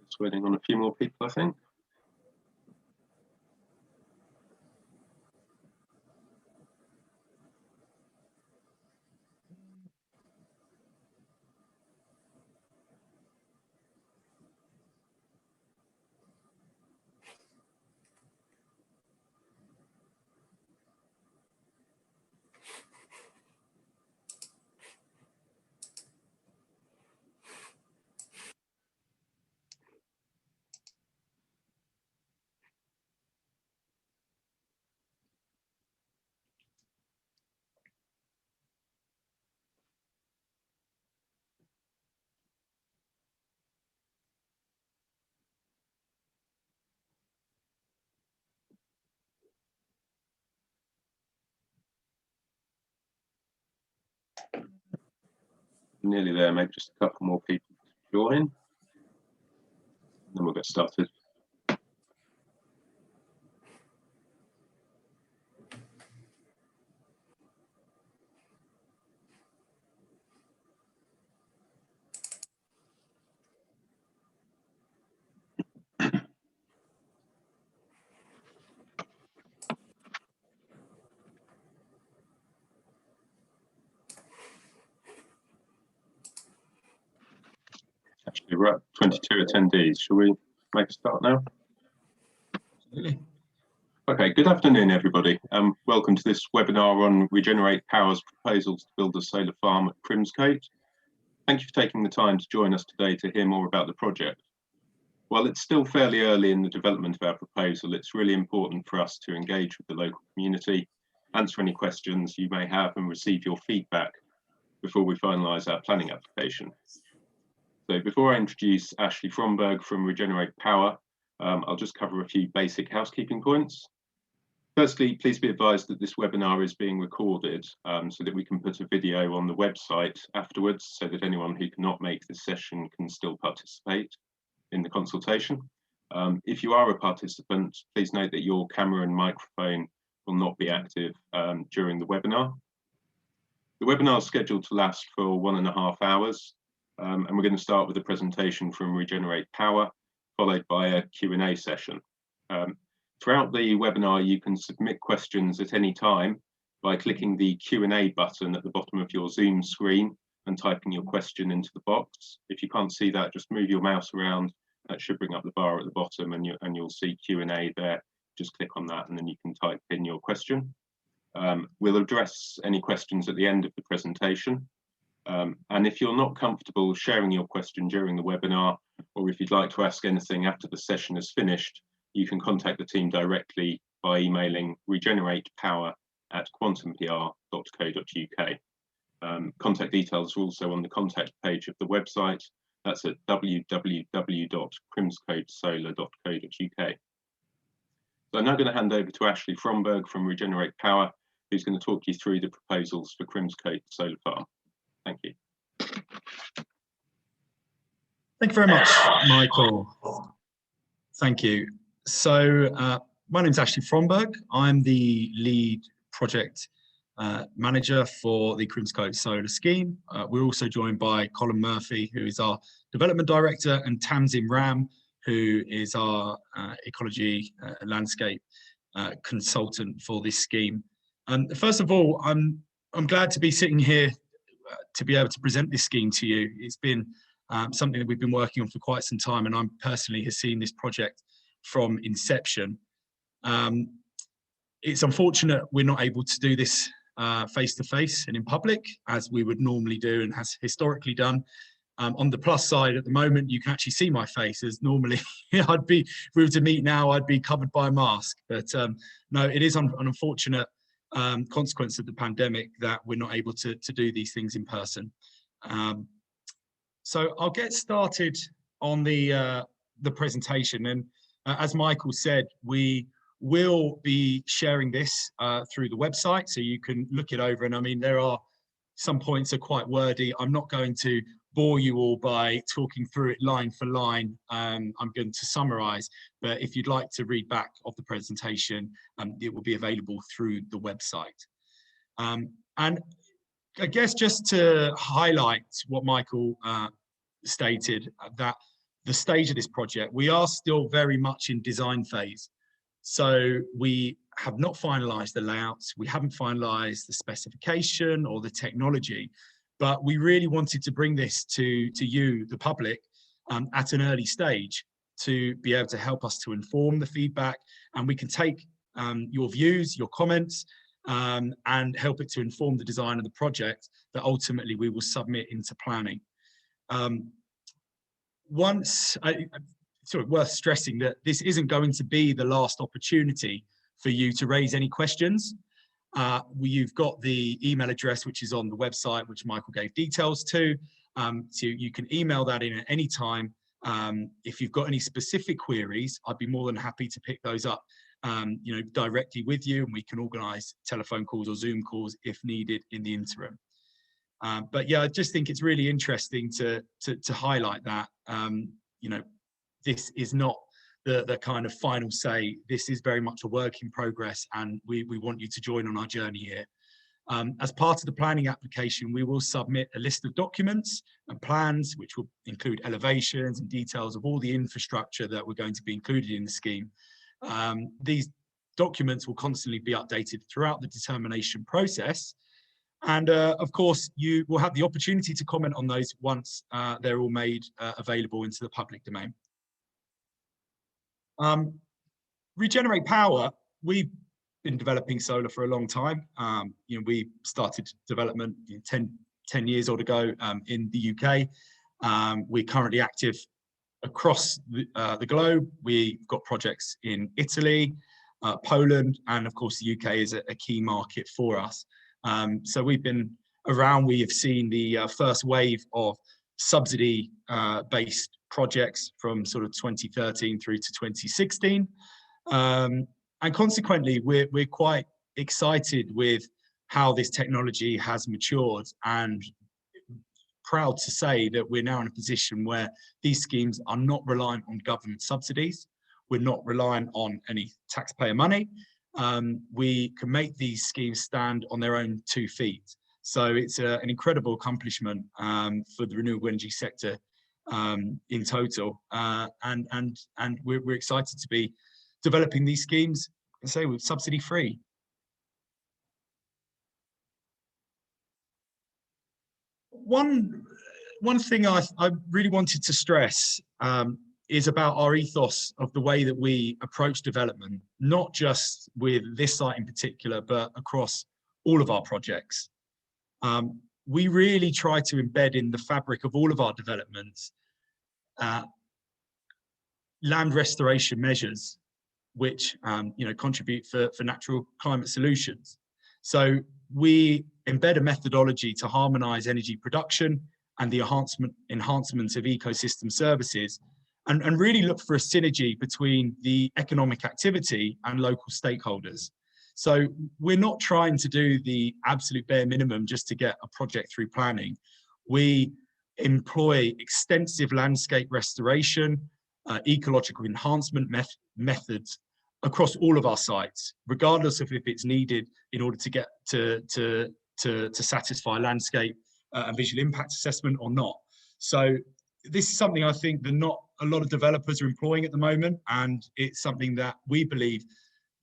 Just waiting on a few more people, I think. Nearly there, maybe just a couple more people to join, then we'll get started. Actually, we're at 22 attendees. Shall we make a start now? Absolutely. Okay, good afternoon, everybody. Welcome to this webinar on Regenerate Power's proposals to build a solar farm at Crimscote. Thank you for taking the time to join us today to hear more about the project. While it's still fairly early in the development of our proposal, it's really important for us to engage with the local community, answer any questions you may have, and receive your feedback before we finalise our planning application. So before I introduce Ashley Fromberg from Regenerate Power, I'll just cover a few basic housekeeping points. Firstly, please be advised that this webinar is being recorded so that we can put a video on the website afterwards so that anyone who cannot make this session can still participate in the consultation. If you are a participant, please note that your camera and microphone will not be active during the webinar. The webinar is scheduled to last for 1.5 hours. And we're going to start with a presentation from Regenerate Power, followed by a Q&A session. Throughout the webinar, you can submit questions at any time by clicking the Q&A button at the bottom of your Zoom screen and typing your question into the box. If you can't see that, just move your mouse around. That should bring up the bar at the bottom, and you'll see Q&A there. Just click on that, and then you can type in your question. We'll address any questions at the end of the presentation. And if you're not comfortable sharing your question during the webinar, or if you'd like to ask anything after the session is finished, you can contact the team directly by emailing regeneratepower@quantumpr.co.uk. Contact details are also on the contact page of the website. That's at www.crimscotesolar.co.uk. So I'm now going to hand over to Ashley Fromberg from Regenerate Power, who's going to talk you through the proposals for Crimscote Solar Farm. Thank you. Thank you very much, Michael. Thank you. So my name is Ashley Fromberg. I'm the lead project manager for the Crimscote Solar Scheme. We're also joined by Colin Murphy, who is our development director, and Tamsin Ram, who is our ecology landscape consultant for this scheme. First of all, I'm glad to be sitting here to be able to present this scheme to you. It's been something that we've been working on for quite some time, and I personally have seen this project from inception. It's unfortunate we're not able to do this face-to-face and in public as we would normally do and has historically done. On the plus side, at the moment, you can actually see my face, as normally I'd be, if we were to meet now, I'd be covered by a mask. But no, it is an unfortunate consequence of the pandemic that we're not able to do these things in person. So I'll get started on the presentation. And as Michael said, we will be sharing this through the website, so you can look it over. And I mean, there are some points are quite wordy. I'm not going to bore you all by talking through it line for line. I'm going to summarize, but if you'd like to read back of the presentation, it will be available through the website. And I guess just to highlight what Michael stated, that the stage of this project, we are still very much in design phase. So we have not finalized the layouts, we haven't finalized the specification or the technology, but we really wanted to bring this to you, the public, at an early stage to be able to help us to inform the feedback, and we can take your views, your comments, and help it to inform the design of the project that ultimately we will submit into planning. Sort of worth stressing that this isn't going to be the last opportunity for you to raise any questions. You've got the email address, which is on the website, which Michael gave details to. So you can email that in at any time. If you've got any specific queries, I'd be more than happy to pick those up, directly with you, and we can organise telephone calls or Zoom calls if needed in the interim. But yeah, I just think it's really interesting to highlight that. This is not the kind of final say. This is very much a work in progress, and we want you to join on our journey here. As part of the planning application, we will submit a list of documents and plans, which will include elevations and details of all the infrastructure that we're going to be included in the scheme. These documents will constantly be updated throughout the determination process. And of course, you will have the opportunity to comment on those once they're all made available into the public domain. Regenerate Power, we've been developing solar for a long time. We started development 10 years old ago in the UK. We're currently active across the globe. We've got projects in Italy, Poland, and of course the UK is a key market for us. So we've been around. We have seen the first wave of subsidy-based projects from sort of 2013 through to 2016. And consequently, we're quite excited with how this technology has matured, and proud to say that we're now in a position where these schemes are not reliant on government subsidies. We're not reliant on any taxpayer money. We can make these schemes stand on their own 2 feet. So it's an incredible accomplishment for the renewable energy sector in total, and we're excited to be developing these schemes, and say, with subsidy free. One thing I really wanted to stress is about our ethos of the way that we approach development, not just with this site in particular, but across all of our projects. We really try to embed in the fabric of all of our developments land restoration measures, which contribute for natural climate solutions. So we embed a methodology to harmonise energy production and the enhancement of ecosystem services, and really look for a synergy between the economic activity and local stakeholders. So we're not trying to do the absolute bare minimum just to get a project through planning. We employ extensive landscape restoration, ecological enhancement methods across all of our sites, regardless of if it's needed in order to get to satisfy landscape and visual impact assessment or not. So this is something I think that not a lot of developers are employing at the moment, and it's something that we believe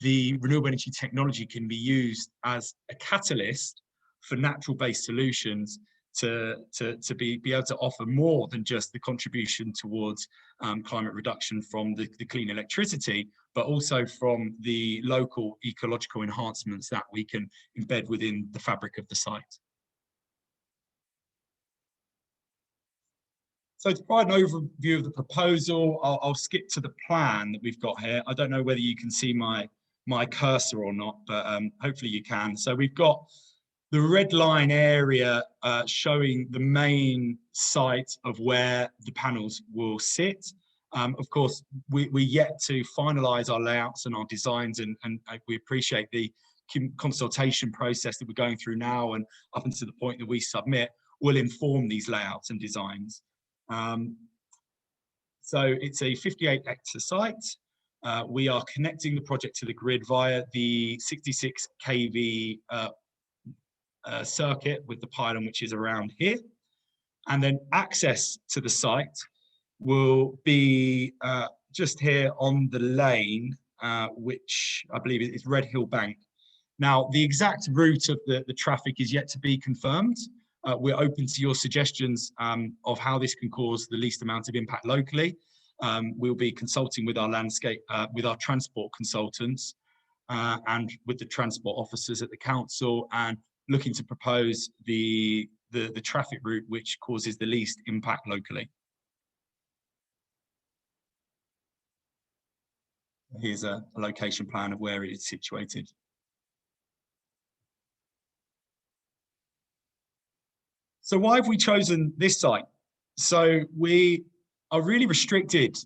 the renewable energy technology can be used as a catalyst for natural-based solutions to be able to offer more than just the contribution towards climate reduction from the clean electricity, but also from the local ecological enhancements that we can embed within the fabric of the site. So to provide an overview of the proposal, I'll skip to the plan that we've got here. I don't know whether you can see my cursor or not, but hopefully you can. So we've got the red line area showing the main site of where the panels will sit. Of course, we're yet to finalise our layouts and our designs, and we appreciate the consultation process that we're going through now, and up until the point that we submit will inform these layouts and designs. So it's a 58-hectare site. We are connecting the project to the grid via the 66 kV circuit with the pylon, which is around here. And then access to the site will be just here on the lane, which I believe is Red Hill Bank. Now, the exact route of the traffic is yet to be confirmed. We're open to your suggestions of how this can cause the least amount of impact locally. We'll be consulting with our with our transport consultants and with the transport officers at the council, and looking to propose the traffic route which causes the least impact locally. Here's a location plan of where it is situated. So why have we chosen this site? So we are really restricted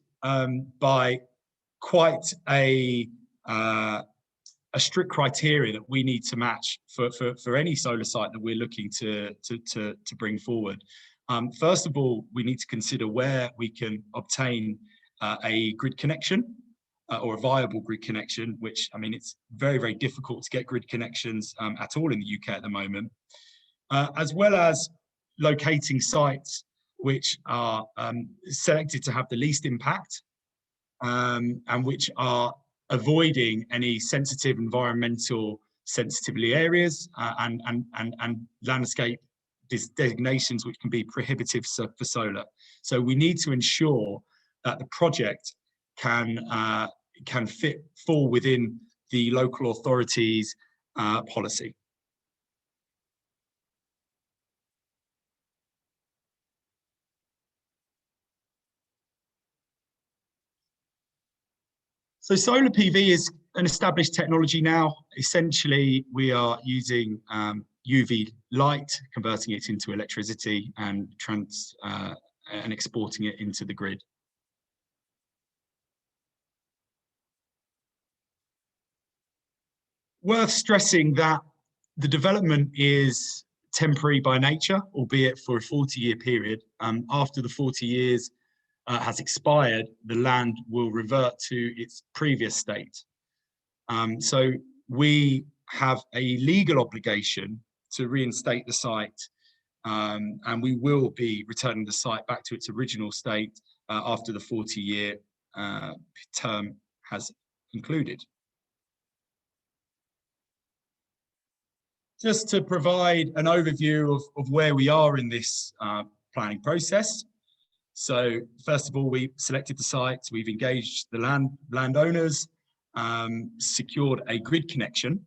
by quite a strict criteria that we need to match for any solar site that we're looking to bring forward. First of all, we need to consider where we can obtain a grid connection or a viable grid connection, which, I mean, it's very, very difficult to get grid connections at all in the UK at the moment, as well as locating sites which are selected to have the least impact and which are avoiding any sensitive environmental sensitivity areas and landscape designations which can be prohibitive for solar. So we need to ensure that the project can fall within the local authority's policy. So solar PV is an established technology now. Essentially, we are using UV light, converting it into electricity and exporting it into the grid. Worth stressing that the development is temporary by nature, albeit for a 40-year period. After the 40 years has expired, the land will revert to its previous state. So we have a legal obligation to reinstate the site, and we will be returning the site back to its original state after the 40-year term has concluded. Just to provide an overview of where we are in this planning process. So first of all, we selected the site, we've engaged the landowners, secured a grid connection.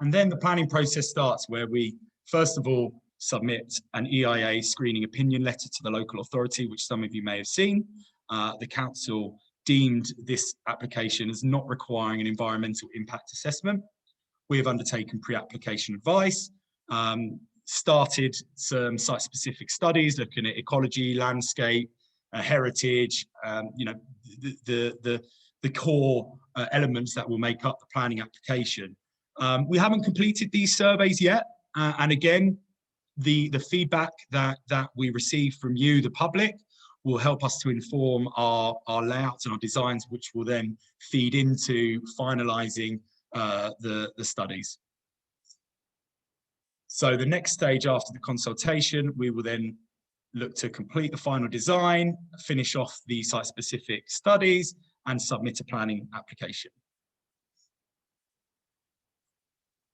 And then the planning process starts, where we, first of all, submit an EIA screening opinion letter to the local authority, which some of you may have seen. The council deemed this application as not requiring an environmental impact assessment. We have undertaken pre-application advice, started some site-specific studies looking at ecology, landscape, heritage, the core elements that will make up the planning application. We haven't completed these surveys yet, and again, the feedback that we receive from you, the public, will help us to inform our layouts and our designs, which will then feed into finalising the studies. So the next stage after the consultation, we will then look to complete the final design, finish off the site-specific studies, and submit a planning application.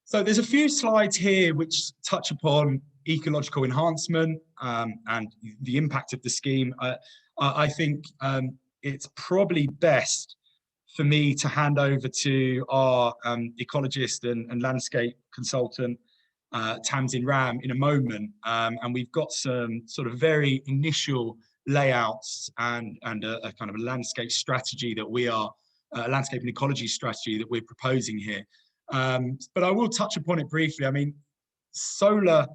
So there's a few slides here which touch upon ecological enhancement and the impact of the scheme. I think it's probably best for me to hand over to our ecologist and landscape consultant, Tamsin Ram, in a moment, and we've got some sort of very initial layouts and a kind of a landscape strategy that we are, landscape and ecology strategy that we're proposing here. But I will touch upon it briefly. I mean, solar,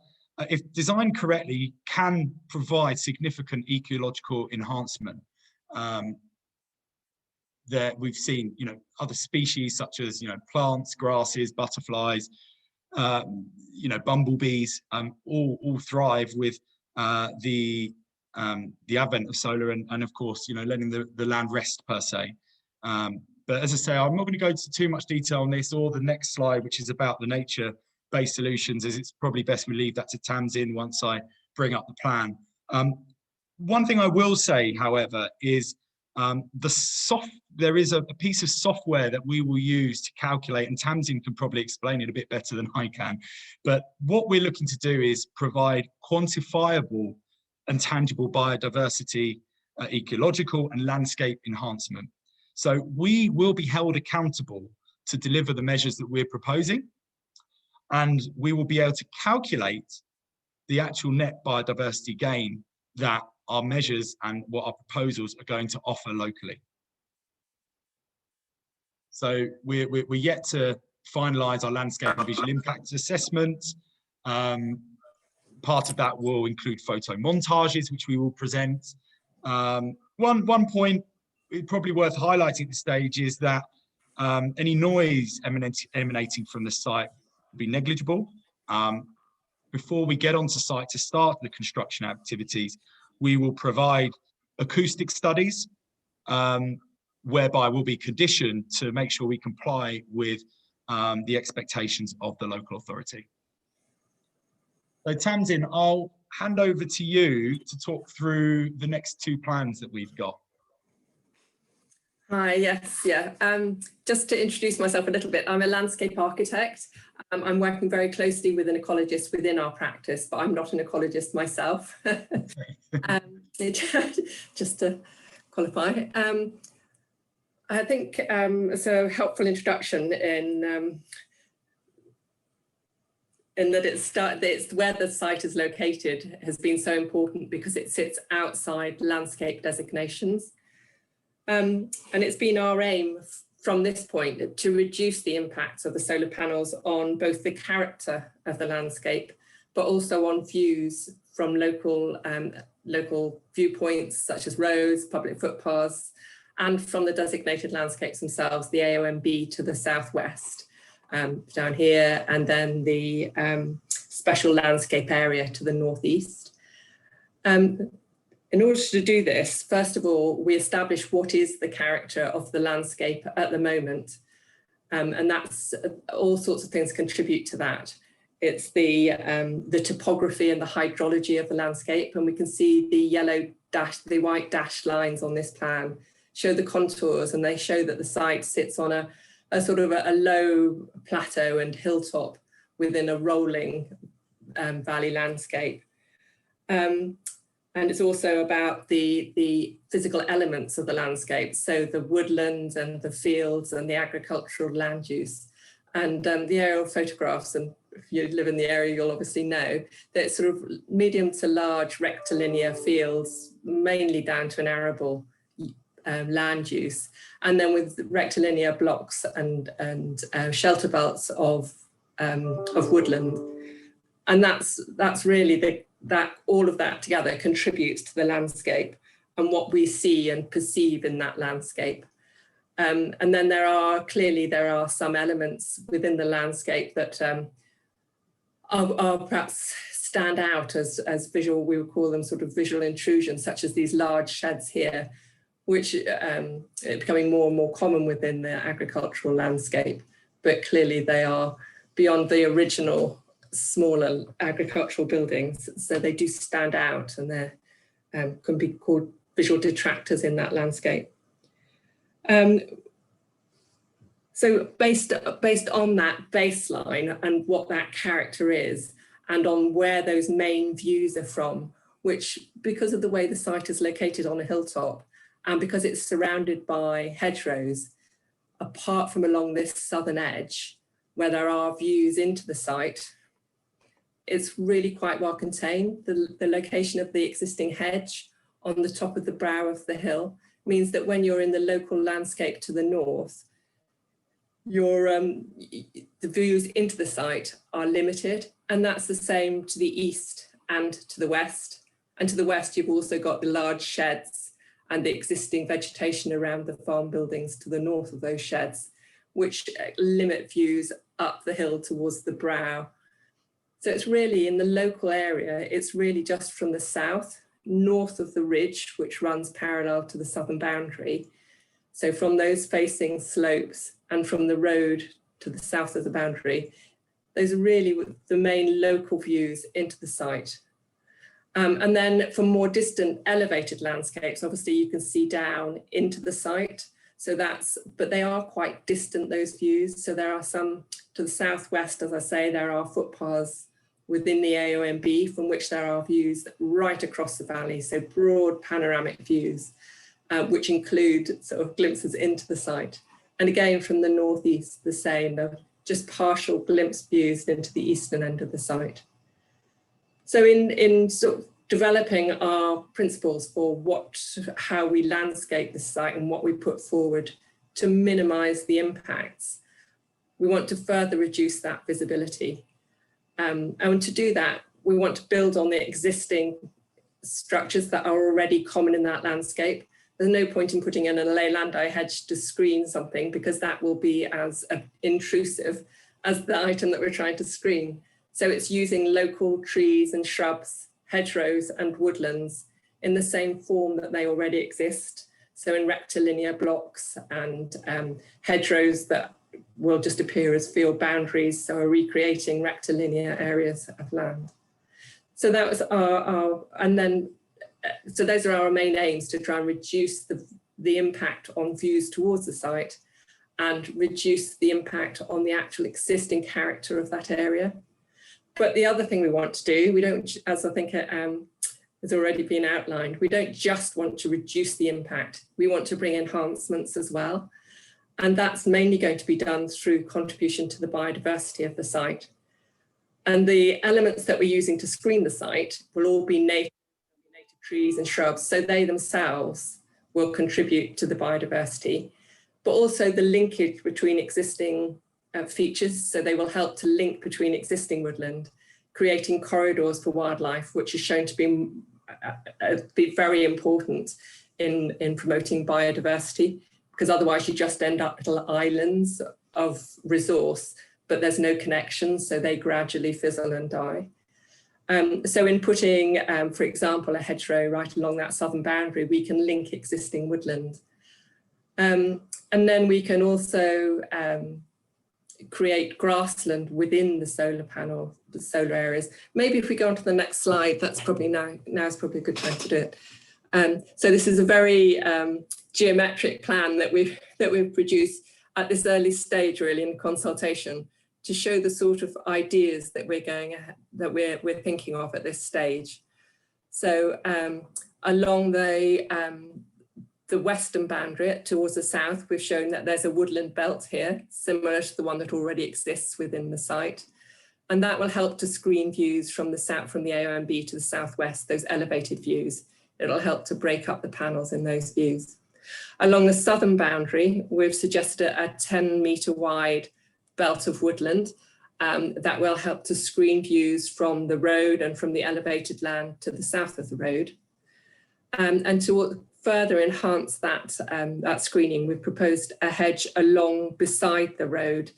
if designed correctly, can provide significant ecological enhancement. That we've seen, other species such as, plants, grasses, butterflies, bumblebees, all thrive with the advent of solar and of course, letting the land rest per se. But as I say, I'm not going to go into too much detail on this or the next slide, which is about the nature-based solutions, as it's probably best we leave that to Tamsin once I bring up the plan. One thing I will say, however, is there is a piece of software that we will use to calculate, and Tamsin can probably explain it a bit better than I can. But what we're looking to do is provide quantifiable and tangible biodiversity, ecological and landscape enhancement. So we will be held accountable to deliver the measures that we're proposing, and we will be able to calculate the actual net biodiversity gain that our measures and what our proposals are going to offer locally. So we're yet to finalise our landscape and visual impact assessment. Part of that will include photo montages, which we will present. One point probably worth highlighting at this stage is that any noise emanating from the site will be negligible. Before we get onto site to start the construction activities, we will provide acoustic studies, whereby we'll be conditioned to make sure we comply with the expectations of the local authority. So Tamsin, I'll hand over to you to talk through the next two plans that we've got. Hi, yes, yeah. Just to introduce myself a little bit, I'm a landscape architect. I'm working very closely with an ecologist within our practice, but I'm not an ecologist myself. Just to qualify. I think it's a helpful introduction in that it's where the site is located has been so important because it sits outside landscape designations. And it's been our aim from this point to reduce the impacts of the solar panels on both the character of the landscape, but also on views from local viewpoints such as roads, public footpaths, and from the designated landscapes themselves, the AONB to the southwest down here, and then the special landscape area to the northeast. In order to do this, first of all, we establish what is the character of the landscape at the moment. And that's all sorts of things contribute to that. It's the topography and the hydrology of the landscape. And we can see the white dashed lines on this plan show the contours, and they show that the site sits on a sort of a low plateau and hilltop within a rolling valley landscape. And it's also about the physical elements of the landscape. So the woodland and the fields and the agricultural land use. And the aerial photographs, and if you live in the area, you'll obviously know that it's sort of medium to large rectilinear fields, mainly down to an arable land use. And then with rectilinear blocks and shelter belts of woodland. And that's really that all of that together contributes to the landscape and what we see and perceive in that landscape. And then there are some elements within the landscape that are perhaps stand out as visual, we would call them sort of visual intrusions, such as these large sheds here, which are becoming more and more common within the agricultural landscape. But clearly they are beyond the original smaller agricultural buildings, so they do stand out, and they can be called visual detractors in that landscape. So based on that baseline and what that character is, and on where those main views are from, which because of the way the site is located on a hilltop and because it's surrounded by hedgerows, apart from along this southern edge where there are views into the site, it's really quite well contained. The location of the existing hedge on the top of the brow of the hill means that when you're in the local landscape to the north, the views into the site are limited, and that's the same to the east and to the west. And to the west, you've also got the large sheds and the existing vegetation around the farm buildings to the north of those sheds, which limit views up the hill towards the brow. So it's really in the local area, it's really just from the south, north of the ridge, which runs parallel to the southern boundary. So from those facing slopes and from the road to the south of the boundary, those are really the main local views into the site. And then for more distant elevated landscapes, obviously you can see down into the site. So but they are quite distant, those views. So there are some to the southwest, as I say, there are footpaths within the AONB from which there are views right across the valley. So broad panoramic views, which include sort of glimpses into the site. And again, from the northeast, the same, just partial glimpse views into the eastern end of the site. So in sort of developing our principles for how we landscape the site and what we put forward to minimize the impacts, we want to further reduce that visibility. And to do that, we want to build on the existing structures that are already common in that landscape. There's no point in putting in a leylandii hedge to screen something, because that will be as intrusive as the item that we're trying to screen. So it's using local trees and shrubs, hedgerows and woodlands in the same form that they already exist. So in rectilinear blocks and hedgerows that will just appear as field boundaries, so are recreating rectilinear areas of land. So that was so those are our main aims, to try and reduce the impact on views towards the site and reduce the impact on the actual existing character of that area. But the other thing we want to do, we don't, as I think has already been outlined, we don't just want to reduce the impact, we want to bring enhancements as well. And that's mainly going to be done through contribution to the biodiversity of the site. And the elements that we're using to screen the site will all be native trees and shrubs, so they themselves will contribute to the biodiversity, but also the linkage between existing features, so they will help to link between existing woodland, creating corridors for wildlife, which is shown to be very important in promoting biodiversity, because otherwise you just end up little islands of resource, but there's no connection, so they gradually fizzle and die. So in putting, for example, a hedgerow right along that southern boundary, we can link existing woodland. And then we can also create grassland within the solar panel, the solar areas. Maybe if we go on to the next slide, that's probably now's probably a good time to do it. So this is a very geometric plan that we've produced at this early stage, really, in consultation, to show the sort of ideas that we're thinking of at this stage. So along the western boundary towards the south, we've shown that there's a woodland belt here, similar to the one that already exists within the site. And that will help to screen views from the south, from the AONB to the southwest, those elevated views. It'll help to break up the panels in those views. Along the southern boundary, we've suggested a 10-metre wide belt of woodland that will help to screen views from the road and from the elevated land to the south of the road. And to further enhance that, that screening, we've proposed a hedge along beside the road.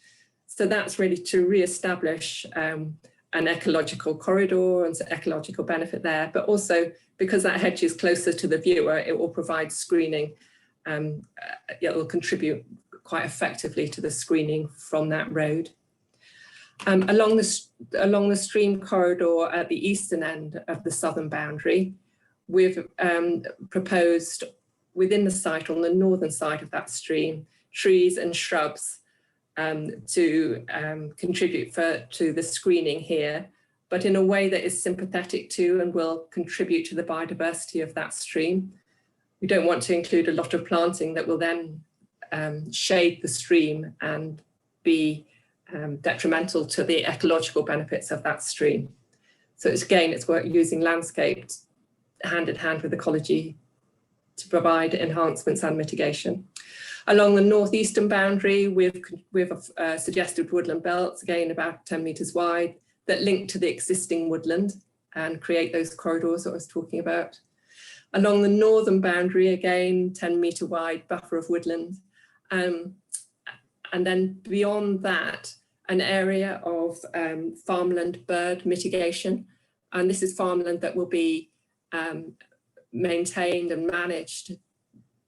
So that's really to re-establish an ecological corridor and ecological benefit there, but also because that hedge is closer to the viewer, it will provide screening. It will contribute quite effectively to the screening from that road. Along the stream corridor at the eastern end of the southern boundary, we've proposed within the site, on the northern side of that stream, trees and shrubs to contribute to the screening here, but in a way that is sympathetic to and will contribute to the biodiversity of that stream. We don't want to include a lot of planting that will then shade the stream and be detrimental to the ecological benefits of that stream. So it's work using landscape hand in hand with ecology to provide enhancements and mitigation. Along the northeastern boundary, we've suggested woodland belts, again about 10 metres wide, that link to the existing woodland and create those corridors that I was talking about. Along the northern boundary, again, 10-metre wide buffer of woodland. And then beyond that, an area of farmland bird mitigation. And this is farmland that will be maintained and managed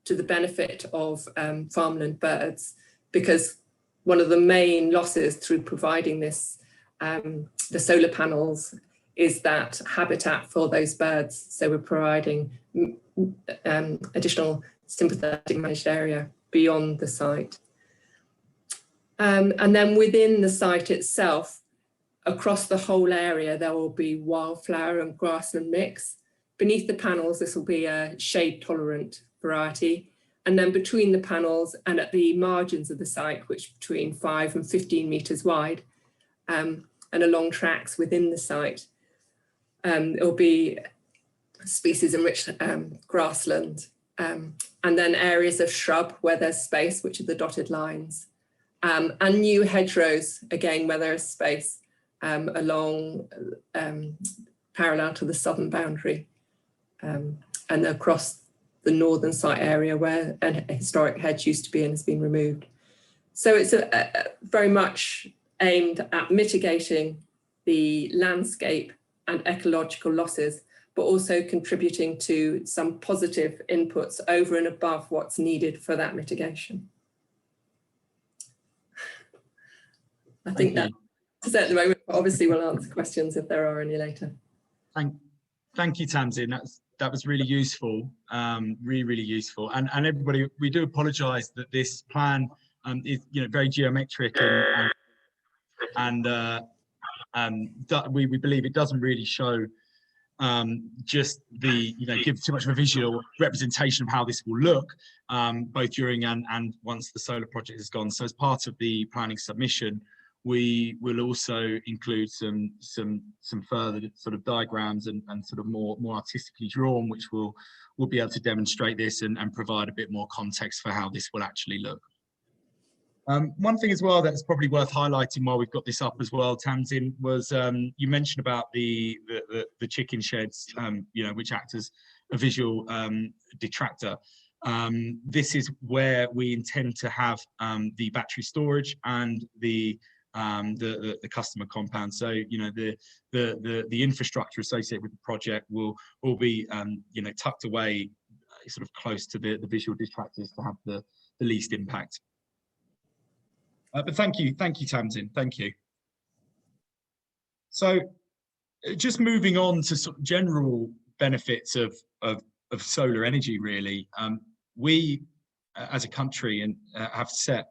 to the benefit of farmland birds, because one of the main losses through providing this, the solar panels, is that habitat for those birds. So we're providing additional sympathetic managed area beyond the site. And then within the site itself, across the whole area, there will be wildflower and grassland mix. Beneath the panels, this will be a shade tolerant variety. And then between the panels and at the margins of the site, which are between 5 and 15 metres wide, and along tracks within the site, it will be species enriched grassland, and then areas of shrub where there's space, which are the dotted lines, and new hedgerows, again, where there is space, along parallel to the southern boundary, and across the northern site area where a historic hedge used to be and has been removed. So it's very much aimed at mitigating the landscape and ecological losses, but also contributing to some positive inputs over and above what's needed for that mitigation. I think that's it at the moment, but obviously we'll answer questions if there are any later. Thank you, Tamsin. That was really useful, really useful. And everybody, we do apologise that this plan is very geometric and we believe it doesn't really show just the give too much of a visual representation of how this will look, both during and once the solar project is gone. So as part of the planning submission, we will also include some further sort of diagrams and sort of more artistically drawn, which will be able to demonstrate this and provide a bit more context for how this will actually look. One thing as well that's probably worth highlighting while we've got this up as well, Tamsin, was you mentioned about the chicken sheds, which act as a visual detractor. This is where we intend to have the battery storage and the customer compound. So the infrastructure associated with the project will be tucked away sort of close to the visual detractors to have the least impact. But thank you, Tamsin. Thank you. So, just moving on to sort of general benefits of solar energy, really. We, as a country, have set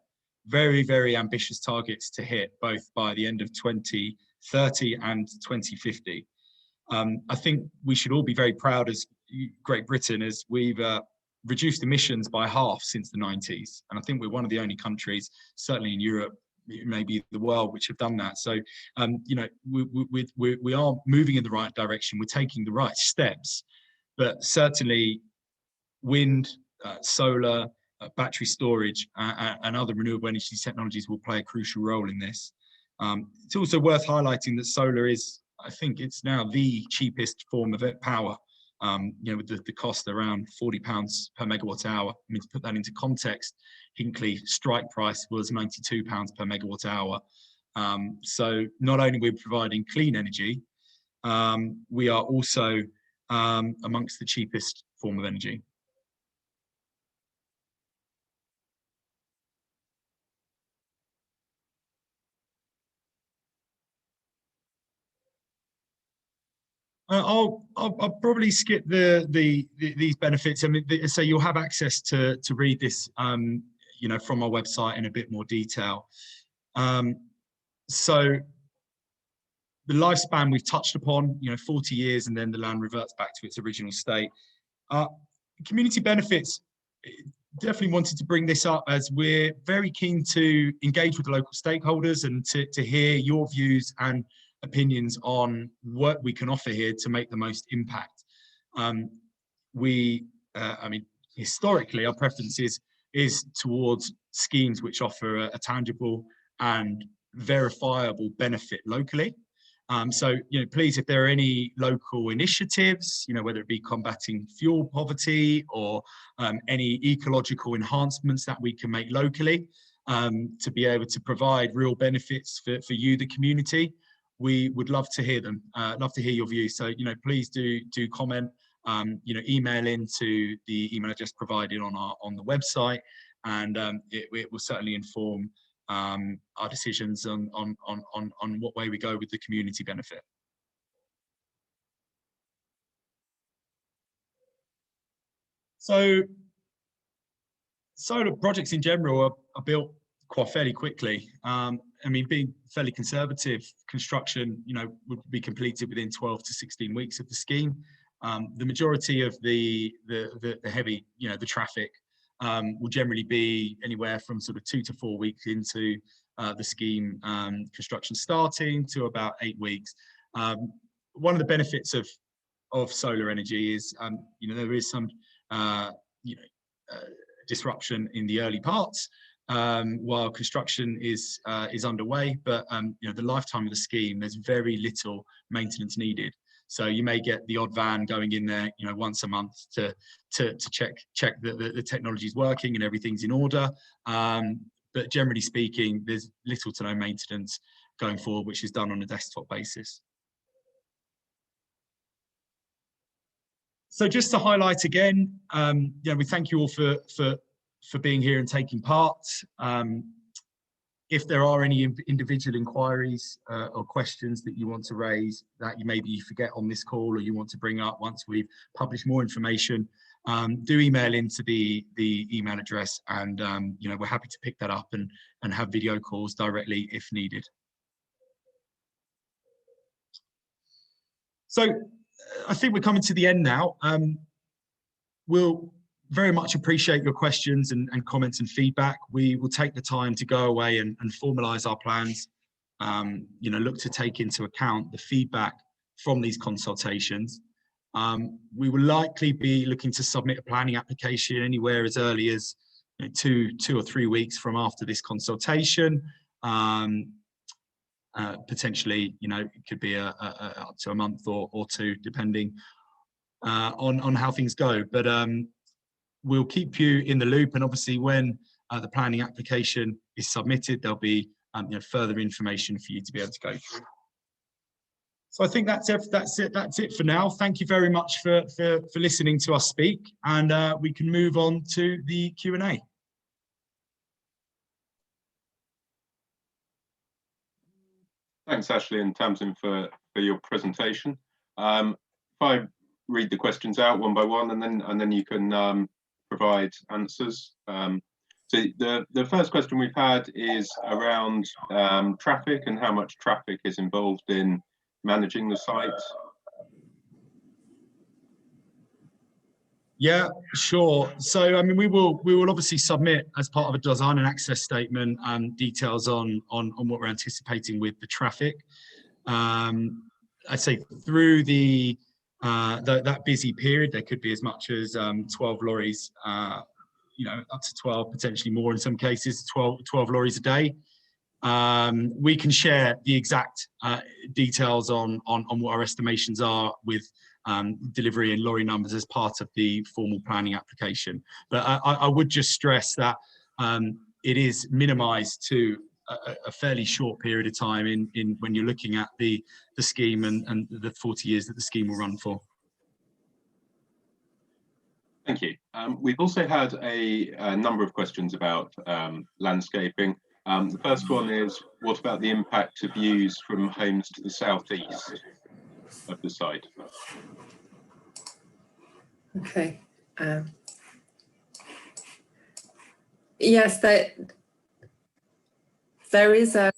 very ambitious targets to hit, both by the end of 2030 and 2050. I think we should all be very proud as Great Britain, as we've reduced emissions by half since the 90s. And I think we're one of the only countries, certainly in Europe, maybe the world, which have done that. So, we are moving in the right direction. We're taking the right steps, but certainly wind, solar, battery storage, and other renewable energy technologies will play a crucial role in this. It's also worth highlighting that solar is, I think it's now the cheapest form of power. With the cost around £40 per megawatt hour. I mean, to put that into context, Hinkley strike price was £92 per megawatt hour. So not only are we providing clean energy, we are also amongst the cheapest form of energy. I'll probably skip these benefits. I mean, so you'll have access to read this, from our website in a bit more detail. So the lifespan we've touched upon, 40 years, and then the land reverts back to its original state. Community benefits, definitely wanted to bring this up as we're very keen to engage with the local stakeholders and to hear your views and opinions on what we can offer here to make the most impact. I mean, historically, our preference is towards schemes which offer a tangible and verifiable benefit locally. So, please, if there are any local initiatives, whether it be combating fuel poverty or any ecological enhancements that we can make locally to be able to provide real benefits for you, the community, we would love to hear them, love to hear your views. So, please do comment, email into the email address provided on the website, and it will certainly inform our decisions on what way we go with the community benefit. So solar projects in general are built quite fairly quickly. I mean, being fairly conservative, construction, would be completed within 12 to 16 weeks of the scheme. The majority of the heavy, the traffic will generally be anywhere from sort of 2 to 4 weeks into the scheme construction starting to about 8 weeks. One of the benefits of solar energy is, there is some, disruption in the early parts while construction is underway, but the lifetime of the scheme, there's very little maintenance needed. So you may get the odd van going in there, once a month to check the technology is working and everything's in order. But generally speaking, there's little to no maintenance going forward, which is done on a desktop basis. So just to highlight again, we thank you all for being here and taking part. If there are any individual inquiries or questions that you want to raise that you maybe forget on this call or you want to bring up once we've published more information, do email into the email address, and we're happy to pick that up and have video calls directly if needed. So I think we're coming to the end now. We'll very much appreciate your questions and comments and feedback. We will take the time to go away and formalise our plans, look to take into account the feedback from these consultations. We will likely be looking to submit a planning application anywhere as early as 2 or 3 weeks from after this consultation. Potentially, it could be up to a month or two, depending on how things go. But we'll keep you in the loop, and obviously when the planning application is submitted, there'll be further information for you to be able to go through. So I think that's it for now. Thank you very much for listening to us speak, and we can move on to the Q&A. Thanks, Ashley and Tamsin, for your presentation. If I read the questions out one by one, and then you can provide answers. So the first question we've had is around traffic and how much traffic is involved in managing the site. Yeah, sure. So I mean, we will obviously submit as part of a design and access statement details on what we're anticipating with the traffic. I'd say through that busy period, there could be as much as 12 lorries, up to 12, potentially more in some cases, 12 lorries a day. We can share the exact details on what our estimations are with delivery and lorry numbers as part of the formal planning application. But I would just stress that it is minimised to a fairly short period of time in when you're looking at the scheme and the 40 years that the scheme will run for. Thank you. We've also had a number of questions about landscaping. The first one is, what about the impact of views from homes to the southeast of the site? Okay. Yes, there is a,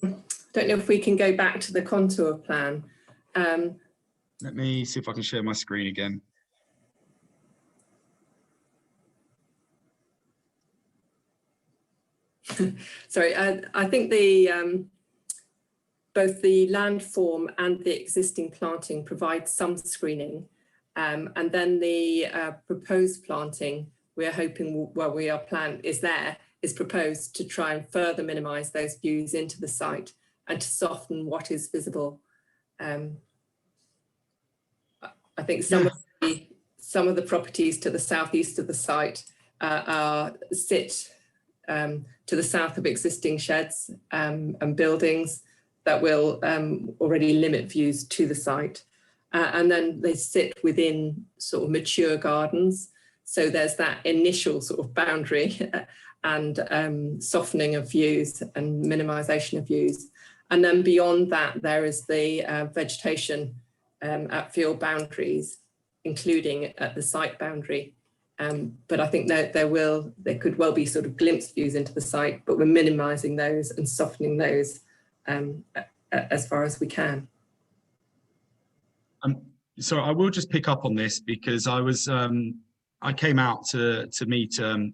don't know if we can go back to the contour plan. Let me see if I can share my screen again. Sorry, I think both the landform and the existing planting provide some screening, and then the proposed planting we're hoping, is proposed to try and further minimise those views into the site and to soften what is visible. I think some of the properties to the southeast of the site sit to the south of existing sheds and buildings that will already limit views to the site. And then they sit within sort of mature gardens. So there's that initial sort of boundary and softening of views and minimisation of views. And then beyond that, there is the vegetation at field boundaries, including at the site boundary. But I think that there could well be sort of glimpse views into the site, but we're minimising those and softening those as far as we can. So I will just pick up on this because I came out to meet a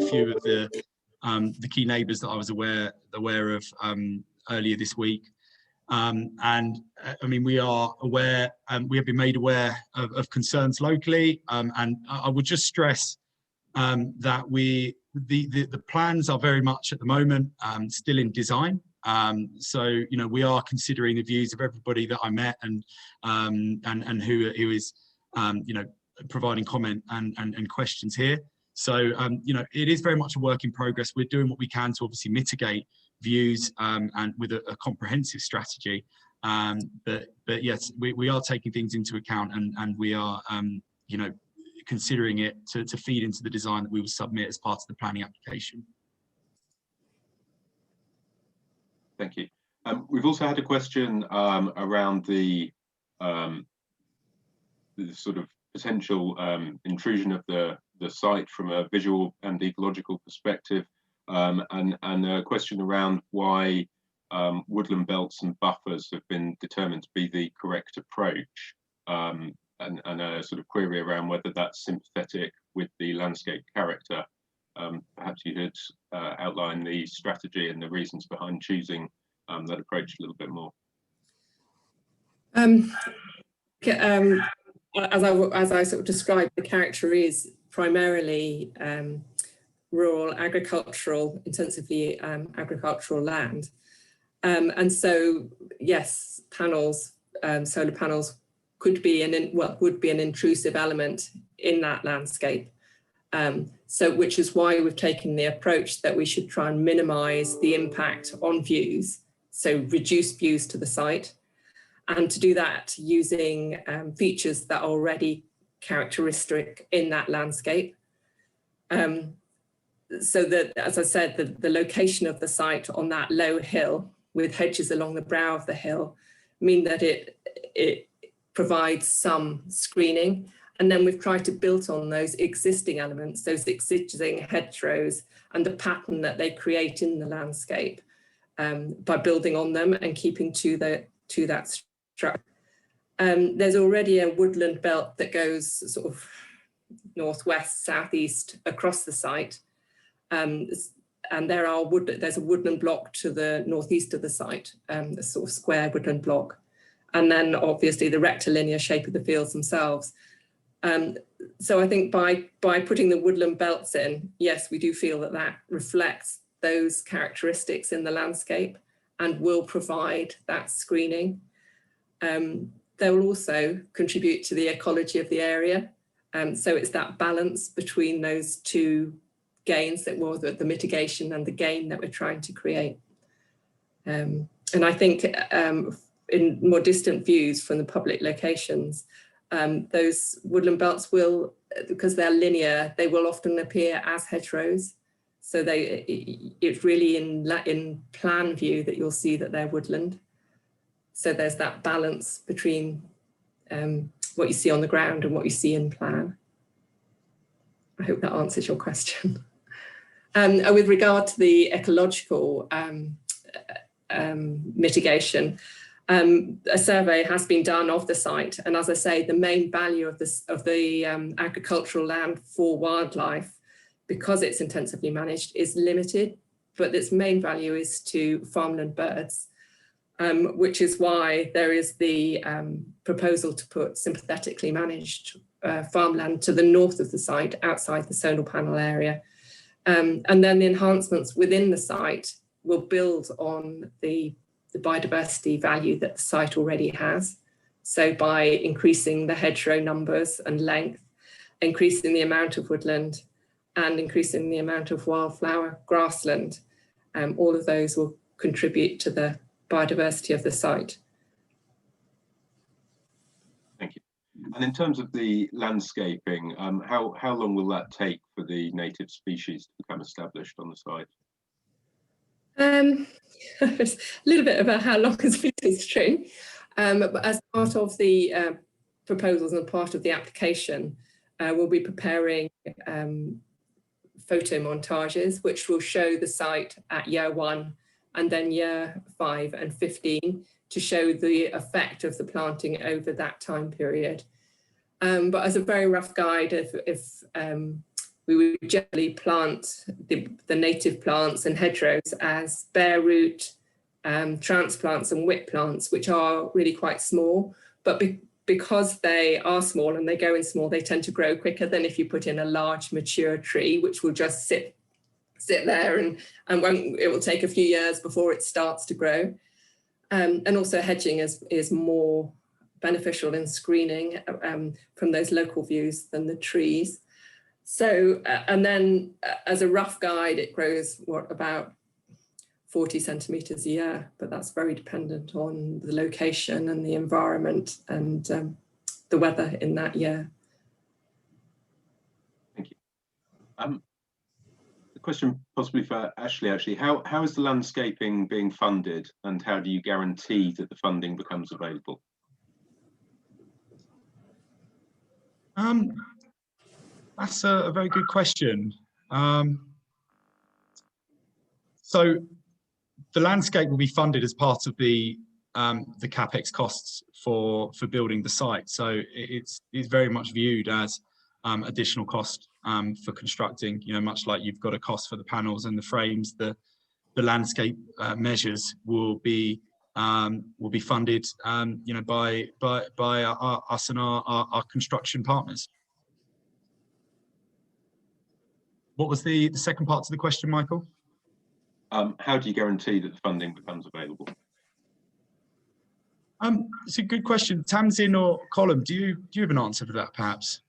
few of the key neighbours that I was aware of earlier this week. And I mean, we are aware, we have been made aware of concerns locally, and I would just stress that the plans are very much at the moment still in design. So we are considering the views of everybody that I met and who is providing comment and questions here. So it is very much a work in progress. We're doing what we can to obviously mitigate views and with a comprehensive strategy. But yes, we are taking things into account and we are considering it to feed into the design that we will submit as part of the planning application. Thank you. We've also had a question around the sort of potential intrusion of the site from a visual and ecological perspective, and a question around why woodland belts and buffers have been determined to be the correct approach, and a sort of query around whether that's sympathetic with the landscape character. Perhaps you could outline the strategy and the reasons behind choosing that approach a little bit more. As I sort of described, the character is primarily rural, agricultural, intensively agricultural land, and so yes, panels, solar panels, would be an intrusive element in that landscape. So which is why we've taken the approach that we should try and minimise the impact on views, so reduce views to the site, and to do that using features that are already characteristic in that landscape. So that, as I said, the location of the site on that low hill with hedges along the brow of the hill mean that it provides some screening. And then we've tried to build on those existing elements, those existing hedgerows and the pattern that they create in the landscape by building on them and keeping to that structure. There's already a woodland belt that goes sort of northwest, southeast across the site. And there's a woodland block to the northeast of the site, a sort of square woodland block. And then obviously the rectilinear shape of the fields themselves. So I think by putting the woodland belts in, yes, we do feel that reflects those characteristics in the landscape and will provide that screening. They will also contribute to the ecology of the area. So it's that balance between those two gains, that was the mitigation and the gain that we're trying to create. And I think in more distant views from the public locations, those woodland belts will, because they're linear, they will often appear as hedgerows. So it's really in plan view that you'll see that they're woodland. So there's that balance between what you see on the ground and what you see in plan. I hope that answers your question. With regard to the ecological mitigation, a survey has been done of the site, and as I say, the main value of the agricultural land for wildlife, because it's intensively managed, is limited, but its main value is to farmland birds, which is why there is the proposal to put sympathetically managed farmland to the north of the site, outside the solar panel area. And then the enhancements within the site will build on the biodiversity value that the site already has. So by increasing the hedgerow numbers and length, increasing the amount of woodland, and increasing the amount of wildflower grassland, all of those will contribute to the biodiversity of the site. Thank you. And in terms of the landscaping, how long will that take for the native species to become established on the site? There's a little bit about how long is a piece of string. But as part of the proposals and part of the application, we'll be preparing photo montages, which will show the site at year 1 and then year 5 and 15 to show the effect of the planting over that time period. But as a very rough guide, if we would generally plant the native plants and hedgerows as bare root, transplants and whip plants, which are really quite small, but because they are small and they go in small, they tend to grow quicker than if you put in a large mature tree, which will just sit there and it will take a few years before it starts to grow. And also hedging is more beneficial in screening from those local views than the trees. So, and then as a rough guide, it grows about 40 centimetres a year, but that's very dependent on the location and the environment and the weather in that year. Thank you. The question possibly for Ashley, actually, how is the landscaping being funded, and how do you guarantee that the funding becomes available? That's a very good question. So the landscape will be funded as part of the capex costs for building the site. So it's very much viewed as additional cost for constructing. You know, much like you've got a cost for the panels and the frames, the landscape measures will be funded, you know, by us and our construction partners. What was the second part to the question, Michael? How do you guarantee that the funding becomes available? It's a good question. Tamsin or Colin, do you have an answer for that, perhaps?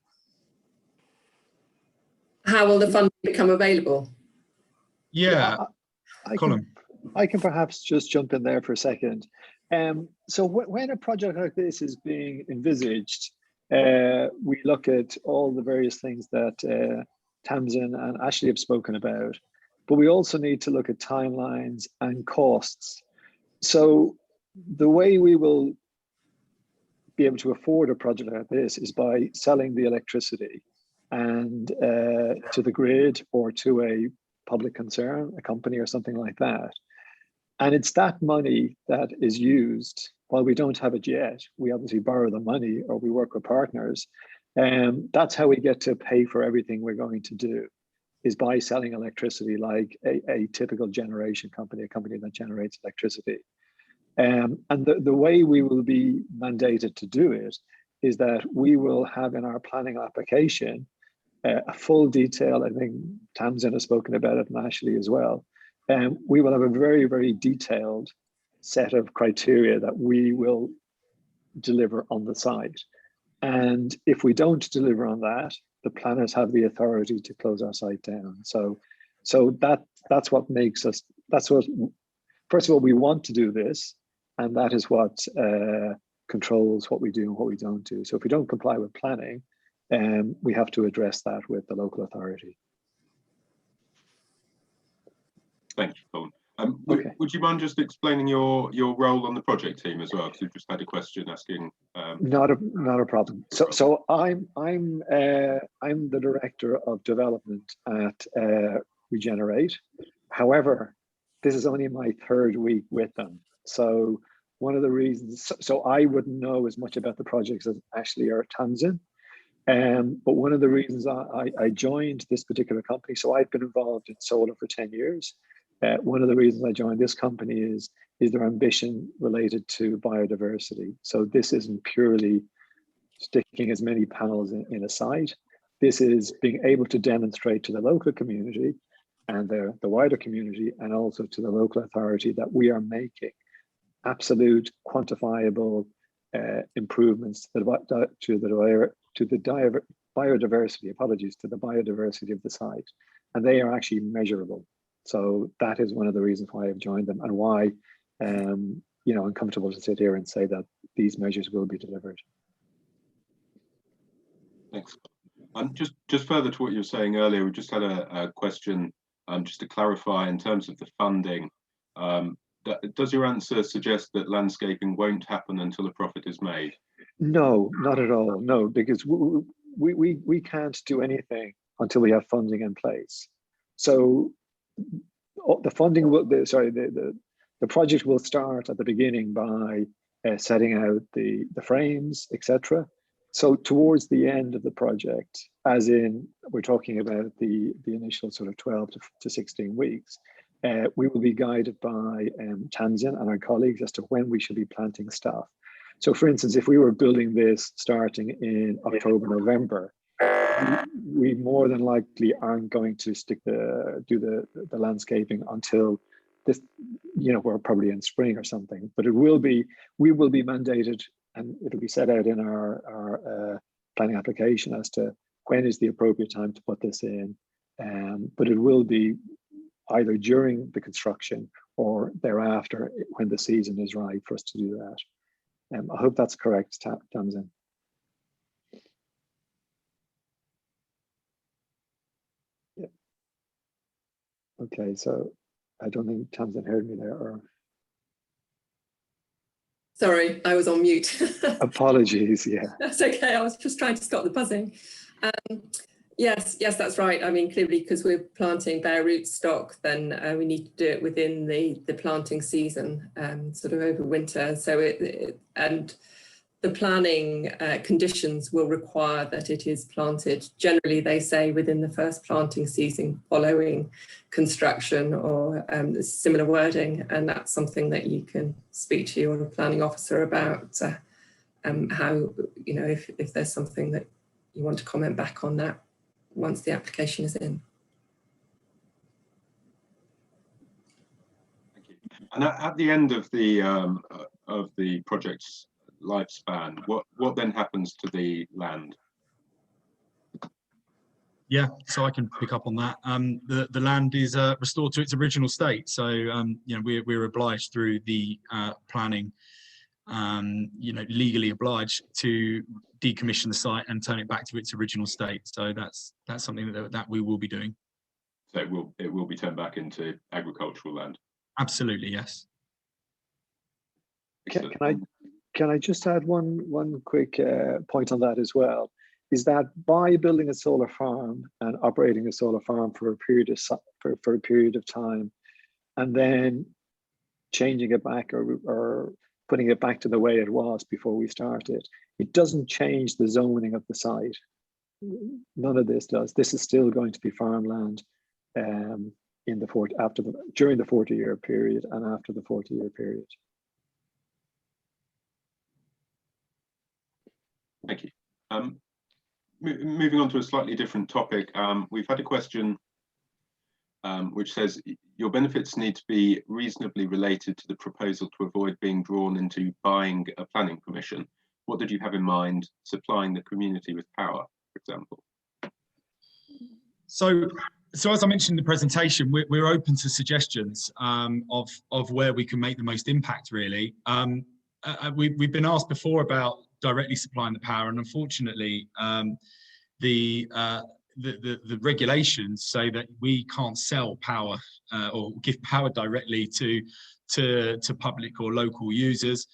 How will the funding become available? Yeah, Colin. I can perhaps just jump in there for a second. So when a project like this is being envisaged, we look at all the various things that Tamsin and Ashley have spoken about, but we also need to look at timelines and costs. So the way we will be able to afford a project like this is by selling the electricity and to the grid or to a public concern, a company or something like that. And it's that money that is used. While we don't have it yet, we obviously borrow the money or we work with partners. That's how we get to pay for everything we're going to do, is by selling electricity like a typical generation company, a company that generates electricity. And the way we will be mandated to do it is that we will have in our planning application a full detail. I think Tamsin has spoken about it, and Ashley as well. We will have a very, very detailed set of criteria that we will deliver on the site. And if we don't deliver on that, the planners have the authority to close our site down. So that's what makes us, first of all, we want to do this, and that is what controls what we do and what we don't do. So if we don't comply with planning, we have to address that with the local authority. Thank you, Colin. Okay. Would you mind just explaining your role on the project team as well? Because we've just had a question asking. Not a problem. So I'm the director of development at Regenerate. However, this is only my 3rd week with them. So one of the reasons, so I wouldn't know as much about the projects as Ashley or Tamsin. But one of the reasons I joined this particular company, so I've been involved in solar for 10 years. One of the reasons I joined this company is their ambition related to biodiversity. So this isn't purely sticking as many panels in a site. This is being able to demonstrate to the local community and the wider community, and also to the local authority, that we are making absolute quantifiable improvements to the biodiversity, apologies, to the biodiversity of the site. And they are actually measurable. So that is one of the reasons why I've joined them, and why you know, I'm comfortable to sit here and say that these measures will be delivered. Thanks. Just further to what you were saying earlier, we just had a question just to clarify in terms of the funding. Does your answer suggest that landscaping won't happen until a profit is made? No, not at all. No, because we can't do anything until we have funding in place. So the funding will, the project will start at the beginning by setting out the frames, etc. So towards the end of the project, as in we're talking about the initial sort of 12 to 16 weeks, we will be guided by Tamsin and our colleagues as to when we should be planting staff. So for instance, if we were building this starting in October, November, we more than likely aren't going to do the landscaping until this, we're probably in spring or something. But we will be mandated, and it'll be set out in our planning application as to when is the appropriate time to put this in. But it will be either during the construction or thereafter when the season is right for us to do that. I hope that's correct, Tamsin. Yeah. Okay, so I don't think Tamsin heard me there. Or... Sorry, I was on mute. Apologies, yeah. That's okay, I was just trying to stop the buzzing. Yes, that's right. I mean, clearly, because we're planting bare root stock, then we need to do it within the planting season, sort of over winter. So and the planning conditions will require that it is planted. Generally, they say within the first planting season following construction, or similar wording, and that's something that you can speak to your planning officer about. How, if there's something that you want to comment back on that once the application is in. Thank you. And at the end of the project's lifespan, what then happens to the land? Yeah, so I can pick up on that. The land is restored to its original state. So we're obliged through the planning, legally obliged to decommission the site and turn it back to its original state. So that's something that we will be doing. So it will be turned back into agricultural land. Absolutely, yes. Can I just add one quick point on that as well? Is that by building a solar farm and operating a solar farm for a period of time, and then changing it back or putting it back to the way it was before we started, it doesn't change the zoning of the site. None of this does. This is still going to be farmland during the 40-year period and after the 40-year period. Thank you. Moving on to a slightly different topic, we've had a question which says, your benefits need to be reasonably related to the proposal to avoid being drawn into buying a planning permission. What did you have in mind supplying the community with power, for example? So as I mentioned in the presentation, we're open to suggestions of where we can make the most impact, really. We've been asked before about directly supplying the power, and unfortunately, the regulations say that we can't sell power or give power directly to public or local users,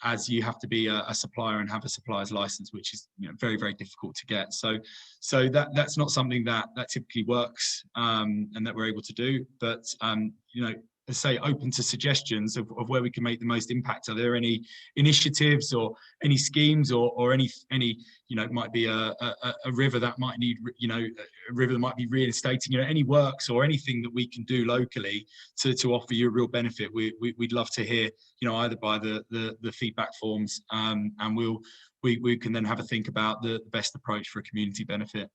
as you have to be a supplier and have a supplier's license, which is very, very difficult to get. So that's not something that typically works and that we're able to do. But let's say open to suggestions of where we can make the most impact. Are there any initiatives or any schemes or any it might be a river that might need a river that might be reinstating, any works or anything that we can do locally to offer you a real benefit. We'd love to hear either by the feedback forms, and we can then have a think about the best approach for a community benefit.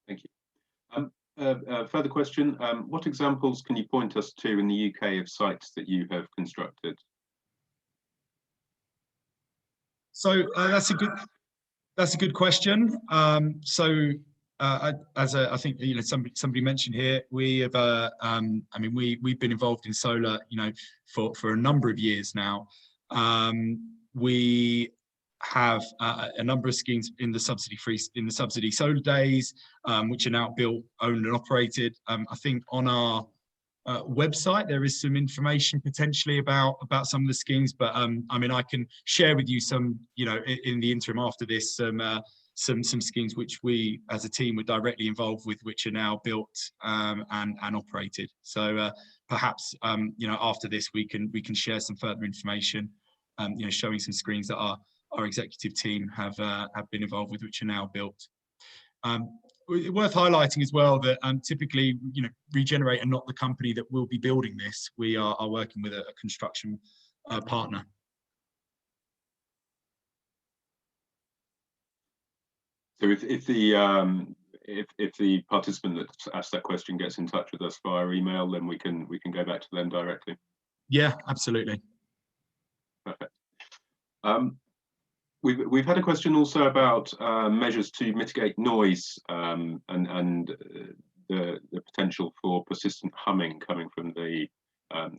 Thank you. Further question, what examples can you point us to in the UK of sites that you have constructed? So that's a good question. I think somebody mentioned here, we have we've been involved in solar for a number of years now. We have a number of schemes in the subsidy solar days, which are now built, owned and operated. I think on our website. There is some information potentially about some of the schemes, but I mean, I can share with you some, you know, in the interim after this, some schemes which we as a team were directly involved with, which are now built and operated. So perhaps you know, after this we can share some further information, you know, showing some screens that our executive team have been involved with, which are now built. Worth highlighting as well that typically, you know, Regenerate are not the company that will be building this. We are working with a construction partner. So if the participant that's asked that question gets in touch with us via email, then we can go back to them directly. Yeah, absolutely. Perfect. We've had a question also about measures to mitigate noise and the potential for persistent humming coming from the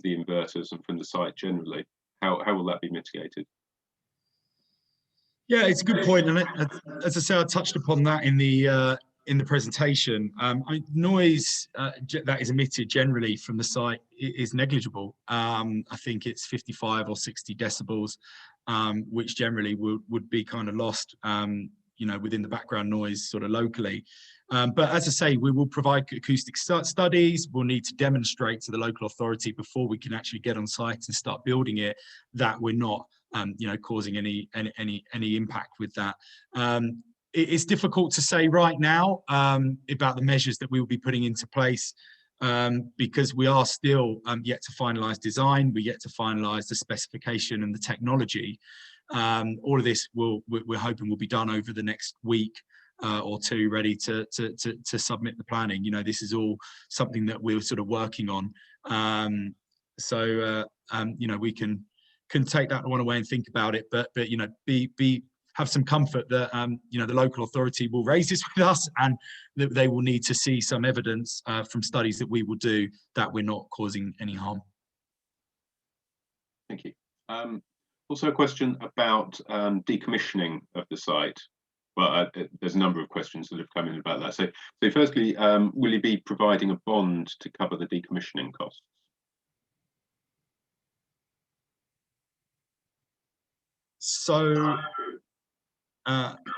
inverters and from the site generally. How will that be mitigated? Yeah, it's a good point, and as I say, I touched upon that in the presentation. Noise that is emitted generally from the site is negligible. I think it's 55 or 60 decibels, which generally would be kind of lost, you know, within the background noise sort of locally. But as I say, we will provide acoustic studies. We'll need to demonstrate to the local authority before we can actually get on site and start building it that we're not, you know, causing any impact with that. It's difficult to say right now about the measures that we will be putting into place because we are still yet to finalise design. We're yet to finalise the specification and the technology. All of this we're hoping will be done over the next week or two, ready to submit the planning. You know, this is all something that we're sort of working on. You know, we can take that one away and think about it, but you know, have some comfort that you know, the local authority will raise this with us, and that they will need to see some evidence from studies that we will do that we're not causing any harm. Thank you. Also a question about decommissioning of the site. Well, there's a number of questions that have come in about that. So firstly, will you be providing a bond to cover the decommissioning costs? So,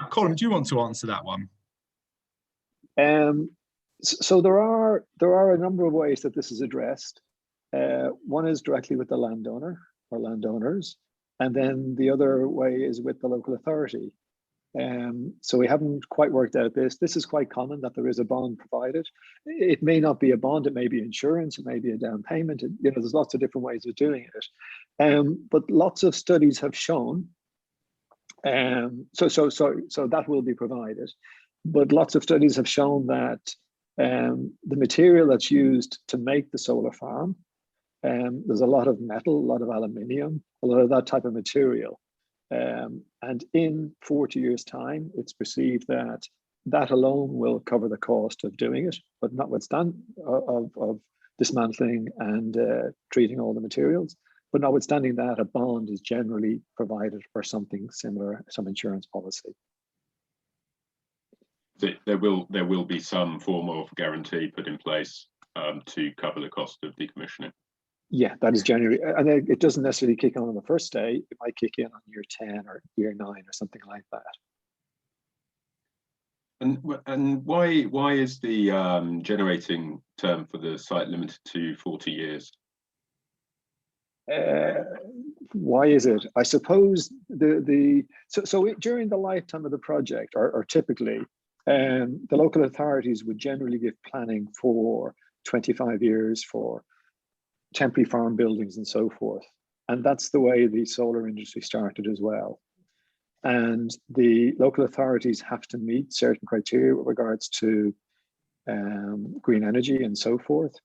Colin, do you want to answer that one? So there are a number of ways that this is addressed. One is directly with the landowner or landowners, and then the other way is with the local authority. So we haven't quite worked out this. This is quite common that there is a bond provided. It may not be a bond, it may be insurance, it may be a down payment. You know, there's lots of different ways of doing it. But lots of studies have shown, so that will be provided. But lots of studies have shown that the material that's used to make the solar farm, there's a lot of metal, a lot of aluminium, a lot of that type of material. And in 40 years' time, it's perceived that that alone will cover the cost of doing it, but notwithstanding of dismantling and treating all the materials. But notwithstanding that, a bond is generally provided for something similar, some insurance policy. So there will be some form of guarantee put in place to cover the cost of decommissioning. Yeah, that is generally, and it doesn't necessarily kick on the first day. It might kick in on year 10 or year 9 or something like that. And why is the generating term for the site limited to 40 years? Why is it? I suppose so during the lifetime of the project, or typically, the local authorities would generally give planning for 25 years for temporary farm buildings and so forth. And that's the way the solar industry started as well. And the local authorities have to meet certain criteria with regards to green energy and so forth.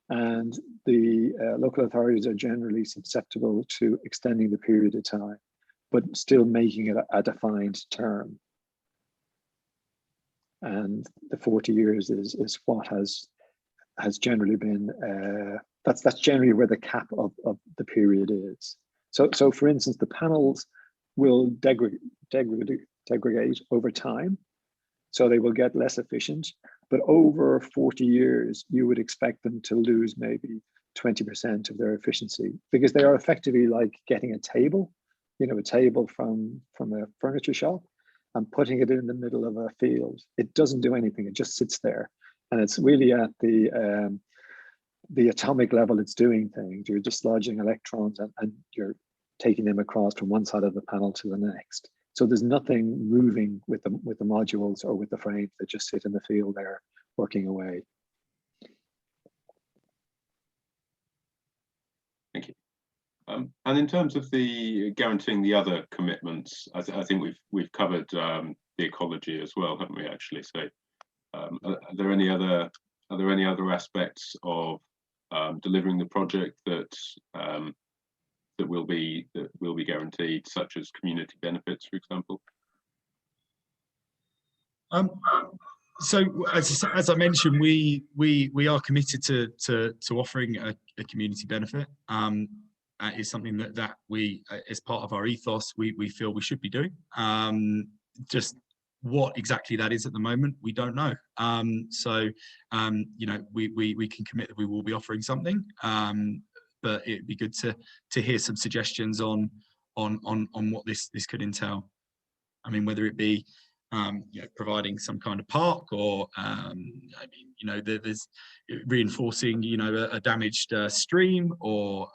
And the local authorities are generally susceptible to extending the period of time, but still making it a defined term. And the 40 years is what has generally been, that's generally where the cap of the period is. So for instance, the panels will degrade over time. So they will get less efficient, but over 40 years, you would expect them to lose maybe 20% of their efficiency, because they are effectively like getting a table, a table from a furniture shop and putting it in the middle of a field. It doesn't do anything, it just sits there. And it's really at the atomic level it's doing things. You're dislodging electrons and you're taking them across from one side of the panel to the next. So there's nothing moving with the modules or with the frames that just sit in the field there working away. Thank you. And in terms of the guaranteeing the other commitments, I think we've covered the ecology as well, haven't we? Actually, so are there any other aspects of delivering the project that will be guaranteed, such as community benefits, for example? So as I mentioned, we are committed to offering a community benefit. Is something that we, as part of our ethos, we feel we should be doing. Just what exactly that is at the moment, we don't know. So we can commit that we will be offering something, but it'd be good to hear some suggestions on what this could entail. I mean, whether it be providing some kind of park, or there's reinforcing a damaged stream, or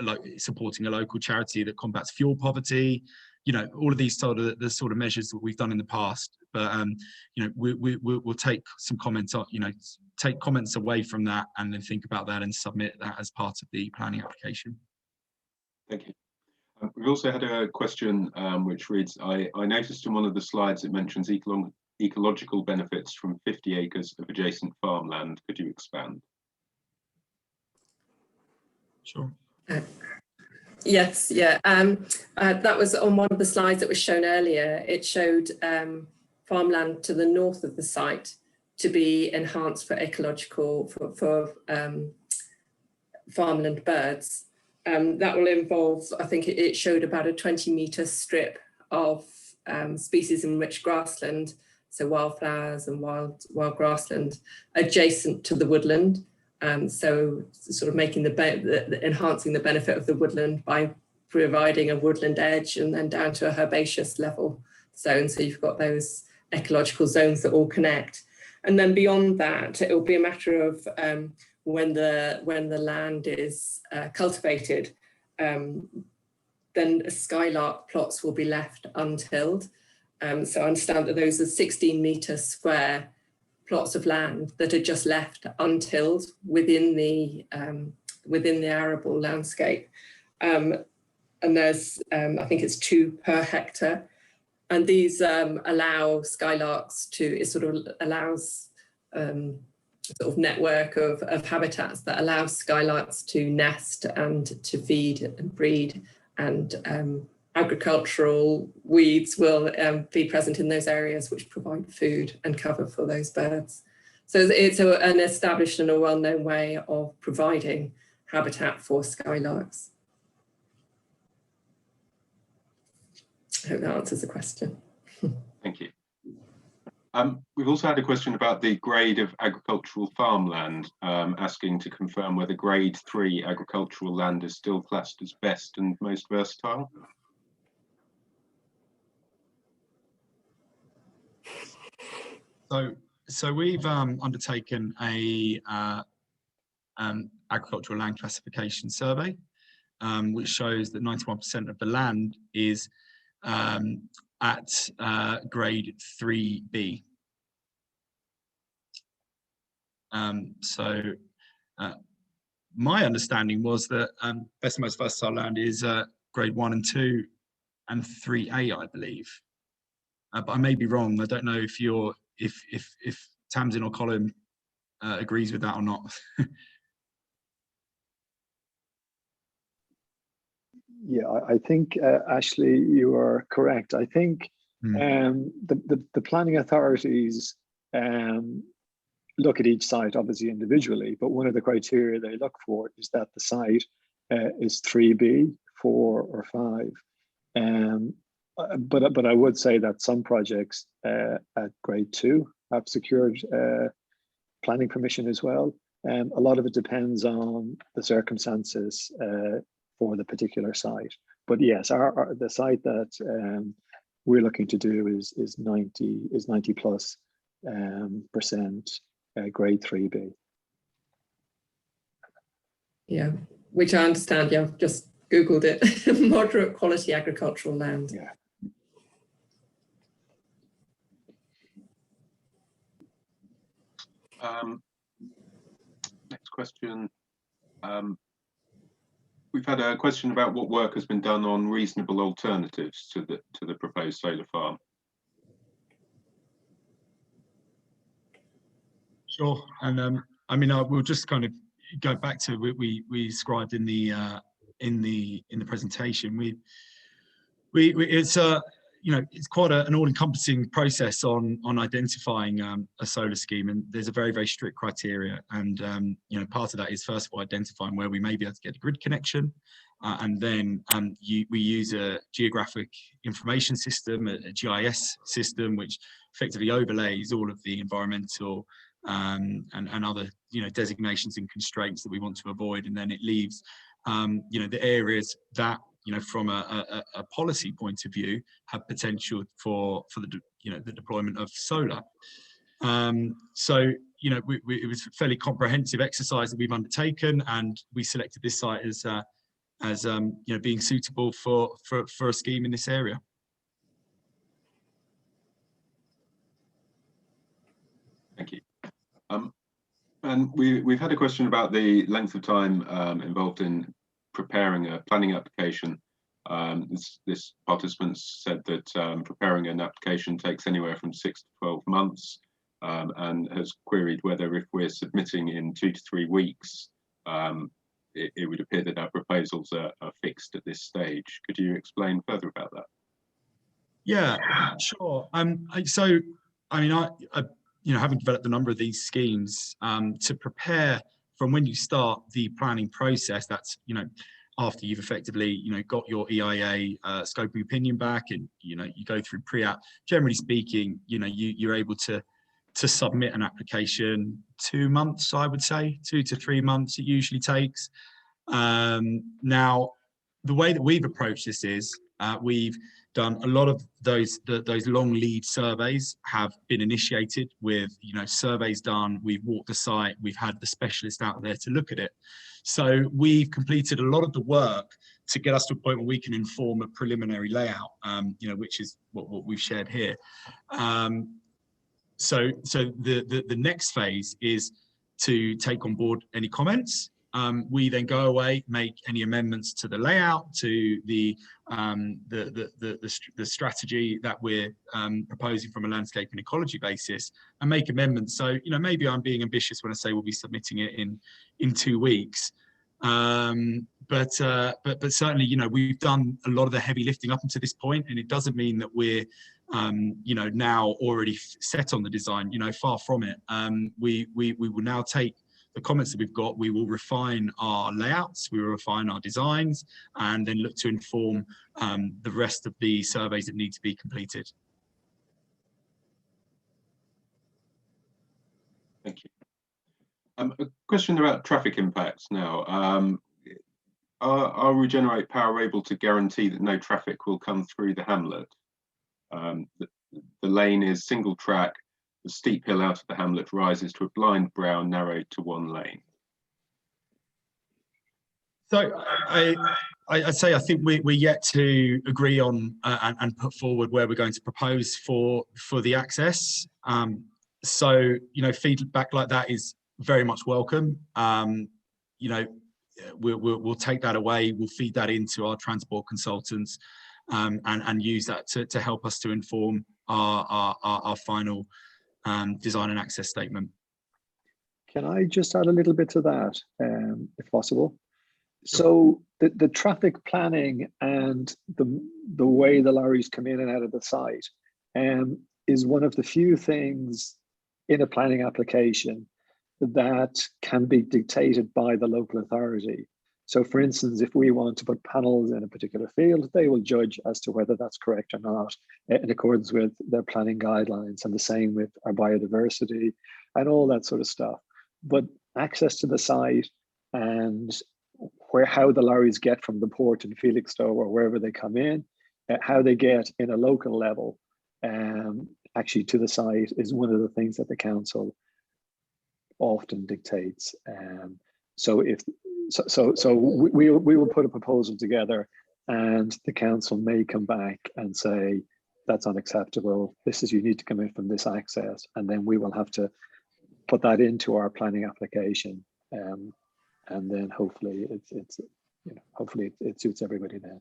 like supporting a local charity that combats fuel poverty. All of these sort of measures that we've done in the past. But we'll take some comments on, take comments away from that, and then think about that and submit that as part of the planning application. Thank you. We've also had a question which reads, I noticed in one of the slides it mentions ecological benefits from 50 acres of adjacent farmland. Could you expand? Sure. Yes, yeah. That was on one of the slides that was shown earlier. It showed farmland to the north of the site to be enhanced for ecological, for farmland birds. That will involve, I think it showed about a 20-metre strip of species enriched grassland, so wildflowers and wild grassland adjacent to the woodland. So sort of making enhancing the benefit of the woodland by providing a woodland edge and then down to a herbaceous level zone. So you've got those ecological zones that all connect. And then beyond that, it will be a matter of when the land is cultivated, then skylark plots will be left untilled. So I understand that those are 16-metre square plots of land that are just left untilled within the arable landscape. And there's, I think it's 2 per hectare. And these allow skylarks to, it sort of allows sort of network of habitats that allows skylarks to nest and to feed and breed, and agricultural weeds will be present in those areas which provide food and cover for those birds. So it's an established and a well-known way of providing habitat for skylarks. I hope that answers the question. Thank you. We've also had a question about the grade of agricultural farmland, asking to confirm whether grade 3 agricultural land is still classed as best and most versatile. So we've undertaken a agricultural land classification survey, which shows that 91% of the land is at grade 3B. My understanding was that best and most versatile land is grade 1 and 2 and 3A, I believe. But I may be wrong. I don't know if Tamsin or Colin agrees with that or not. Yeah, I think, Ashley, you are correct. I think the planning authorities look at each site obviously individually, but one of the criteria they look for is that the site is 3B, 4 or 5. But I would say that some projects at grade 2 have secured planning permission as well. A lot of it depends on the circumstances for the particular site. But yes, the site that we're looking to do is 90 plus percent grade 3B. Yeah, which I understand. Yeah, I've just Googled it. Moderate quality agricultural land. Yeah. Next question. We've had a question about what work has been done on reasonable alternatives to the proposed solar farm. Sure, and I mean, we'll just kind of go back to what we described in the presentation. It's you know, it's quite an all-encompassing process on identifying a solar scheme, and there's a very strict criteria. And you know, part of that is first of all identifying where we may be able to get a grid connection, and then we use a geographic information system, a GIS system, which effectively overlays all of the environmental and other, you know, designations and constraints that we want to avoid, and then it leaves you know, the areas that, you know, from a policy point of view, have potential for the, you know, the deployment of solar. So, you know, it was a fairly comprehensive exercise that we've undertaken, and we selected this site as you know, being suitable for a scheme in this area. Thank you. And we've had a question about the length of time involved in preparing a planning application. This participant said that preparing an application takes anywhere from 6 to 12 months, and has queried whether if we're submitting in 2 to 3 weeks, it would appear that our proposals are fixed at this stage. Could you explain further about that? Yeah, sure. So, I mean, I you know, having developed a number of these schemes, to prepare from when you start the planning process, that's, you know, after you've effectively, you know, got your EIA scoping opinion back, and, you know, you go through pre-app. Generally speaking, you know, you're able to submit an application 2 months, I would say, 2 to 3 months it usually takes. Now, the way that we've approached this is we've done a lot of those long lead surveys have been initiated with, you know, surveys done. We've walked the site. We've had the specialist out there to look at it. So we've completed a lot of the work to get us to a point where we can inform a preliminary layout, you know, which is what we've shared here. So the next phase is to take on board any comments. We then go away, make any amendments to the layout, to the strategy that we're proposing from a landscape and ecology basis, and make amendments. So, you know, maybe I'm being ambitious when I say we'll be submitting it in 2 weeks. But certainly, you know, we've done a lot of the heavy lifting up until this point, and it doesn't mean that we're you know, now already set on the design. You know, far from it. We will now take the comments that we've got, we will refine our layouts, we will refine our designs, and then look to inform the rest of the surveys that need to be completed. Thank you. A question about traffic impacts now. Are Regenerate Power able to guarantee that no traffic will come through the hamlet? The lane is single track. The steep hill out of the hamlet rises to a blind brow narrowed to 1 lane. So I'd say I think we're yet to agree on and put forward where we're going to propose for the access. So, you know, feedback like that is very much welcome. You know, we'll take that away. We'll feed that into our transport consultants, and use that to help us to inform our final design and access statement. Can I just add a little bit to that, if possible? So the traffic planning and the way the lorries come in and out of the site is one of the few things in a planning application that can be dictated by the local authority. So for instance, if we want to put panels in a particular field, they will judge as to whether that's correct or not in accordance with their planning guidelines, and the same with our biodiversity and all that sort of stuff. But access to the site, and how the lorries get from the port in Felixstowe or wherever they come in, how they get in a local level actually to the site is one of the things that the council often dictates. So we will put a proposal together, and the council may come back and say that's unacceptable. You need to come in from this access, and then we will have to put that into our planning application, and then hopefully it suits everybody then.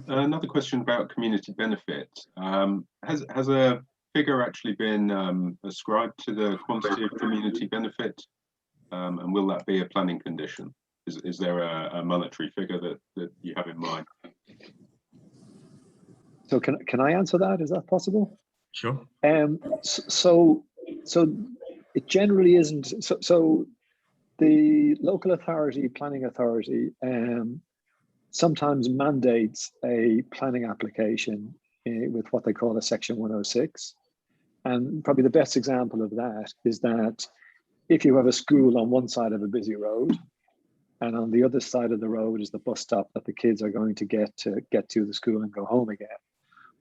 Another question about community benefit. Has a figure actually been ascribed to the quantity of community benefit, and will that be a planning condition? Is there a monetary figure that you have in mind? So can I answer that? Is that possible? Sure. So it generally isn't. So the local authority, planning authority, sometimes mandates a planning application with what they call a Section 106. And probably the best example of that is that if you have a school on one side of a busy road, and on the other side of the road is the bus stop that the kids are going to get to the school and go home again.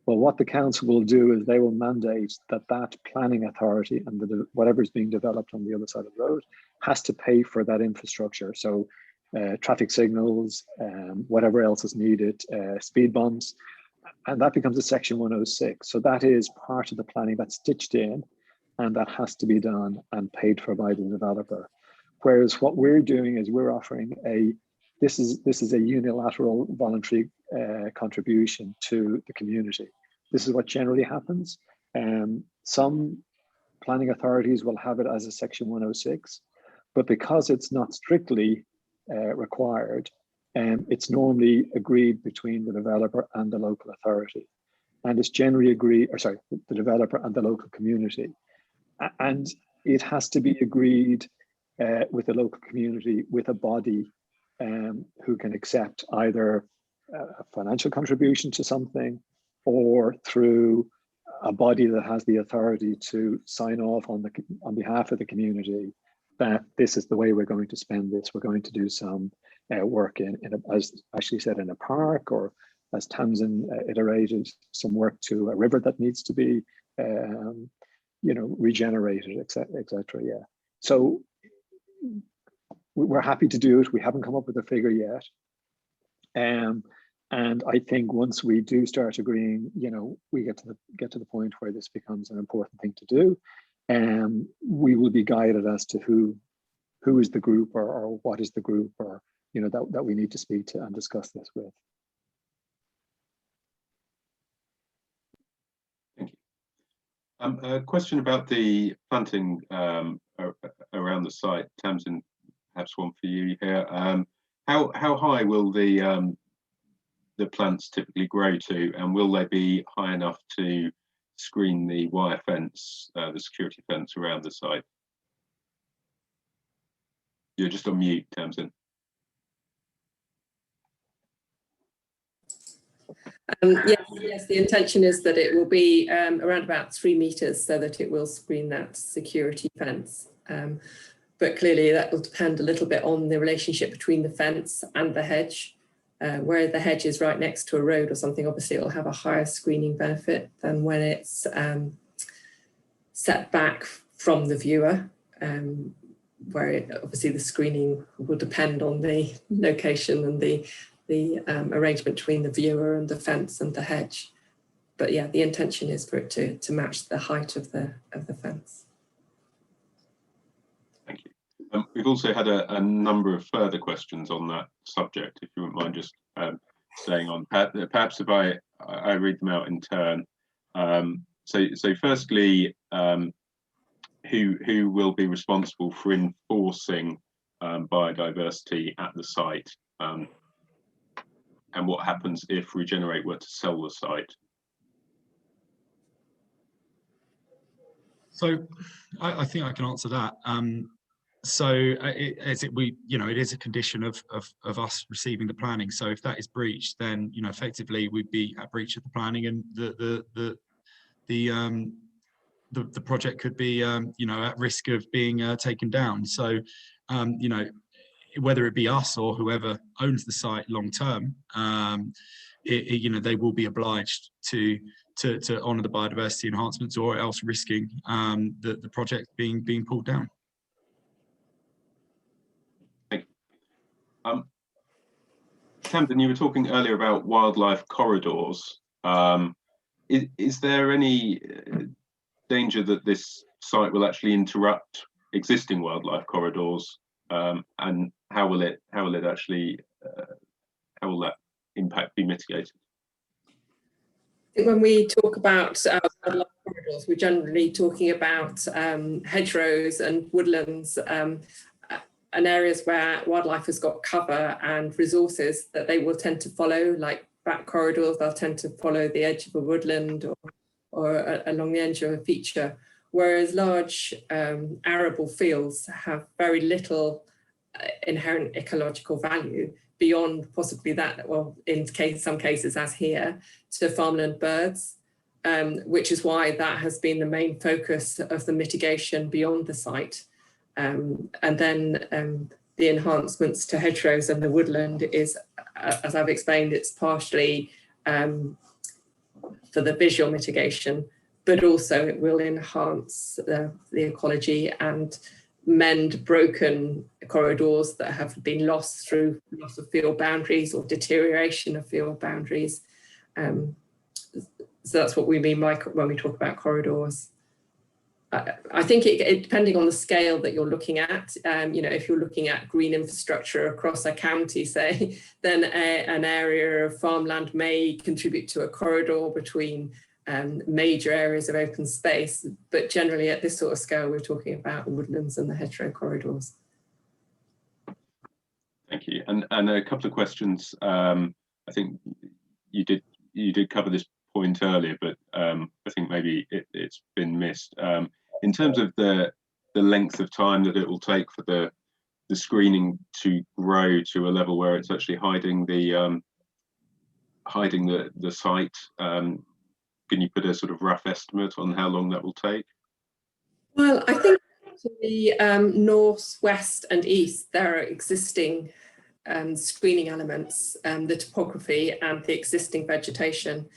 Well, what the council will do is they will mandate that planning authority and whatever is being developed on the other side of the road has to pay for that infrastructure. So traffic signals, whatever else is needed, speed bumps, and that becomes a Section 106. So that is part of the planning that's stitched in, and that has to be done and paid for by the developer. Whereas what we're doing is we're offering this is a unilateral voluntary contribution to the community. This is what generally happens. Some planning authorities will have it as a Section 106, but because it's not strictly required, it's normally agreed between the developer and the local authority. And it's generally the developer and the local community. And it has to be agreed with the local community, with a body who can accept either a financial contribution to something, or through a body that has the authority to sign off on behalf of the community that this is the way we're going to spend this. We're going to do some work as Ashley said, in a park, or as Tamsin iterated, some work to a river that needs to be regenerated, etc. Yeah. So we're happy to do it. We haven't come up with a figure yet. And I think once we do start agreeing, we get to the point where this becomes an important thing to do, and we will be guided as to who is the group or what is the group, or that we need to speak to and discuss this with. Thank you. A question about the planting around the site. Tamsin, perhaps one for you here. How high will the plants typically grow to, and will they be high enough to screen the wire fence, the security fence around the site? You're just on mute, Tamsin. Yes, the intention is that it will be around about 3 meters, so that it will screen that security fence. But clearly that will depend a little bit on the relationship between the fence and the hedge. Where the hedge is right next to a road or something, obviously it will have a higher screening benefit than when it's set back from the viewer, where obviously the screening will depend on the location and the arrangement between the viewer and the fence and the hedge. But yeah, the intention is for it to match the height of the fence. Thank you. We've also had a number of further questions on that subject, if you wouldn't mind just staying on. Perhaps if I read them out in turn. So firstly, who will be responsible for enforcing biodiversity at the site? And what happens if Regenerate were to sell the site? So I think I can answer that. It is a condition of us receiving the planning. So if that is breached, then effectively we'd be at breach of the planning, and the project could be at risk of being taken down. So whether it be us or whoever owns the site long term, they will be obliged to honour the biodiversity enhancements, or else risking the project being pulled down. Thank you. Camden, you were talking earlier about wildlife corridors. Is there any danger that this site will actually interrupt existing wildlife corridors, and how will that impact be mitigated? When we talk about wildlife corridors, we're generally talking about hedgerows and woodlands, and areas where wildlife has got cover and resources that they will tend to follow, like back corridors. They'll tend to follow the edge of a woodland or along the edge of a feature, whereas large arable fields have very little inherent ecological value beyond possibly that, well, in some cases, as here, to farmland birds, which is why that has been the main focus of the mitigation beyond the site. And then the enhancements to hedgerows and the woodland is, as I've explained, it's partially for the visual mitigation, but also it will enhance the ecology and mend broken corridors that have been lost through loss of field boundaries or deterioration of field boundaries. So that's what we mean by when we talk about corridors. I think it depending on the scale that you're looking at, if you're looking at green infrastructure across a county, say, then an area of farmland may contribute to a corridor between major areas of open space, but generally at this sort of scale, we're talking about woodlands and the hedgerow corridors. Thank you. And a couple of questions. I think you did cover this point earlier, but I think maybe it's been missed. In terms of the length of time that it will take for the screening to grow to a level where it's actually hiding the site, can you put a sort of rough estimate on how long that will take? Well, I think to the north, west and east, there are existing screening elements, the topography and the existing vegetation,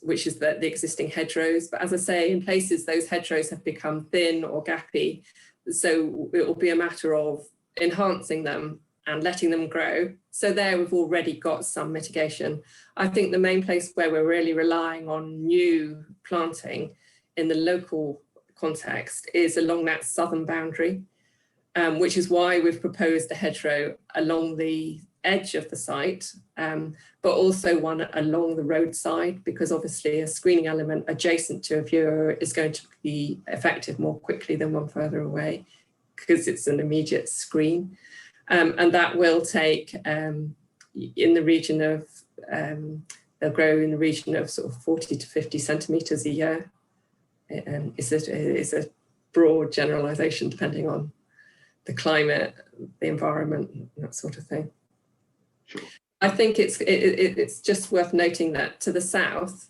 which is the existing hedgerows. But as I say, in places those hedgerows have become thin or gappy, so it will be a matter of enhancing them and letting them grow. So there we've already got some mitigation. I think the main place where we're really relying on new planting in the local context is along that southern boundary, which is why we've proposed a hedgerow along the edge of the site, but also one along the roadside, because obviously a screening element adjacent to a viewer is going to be effective more quickly than one further away, because it's an immediate screen. And that will take in the region of, they'll grow in the region of sort of 40 to 50 centimetres a year. It's a broad generalisation depending on the climate, the environment, that sort of thing. Sure. I think it's just worth noting that to the south,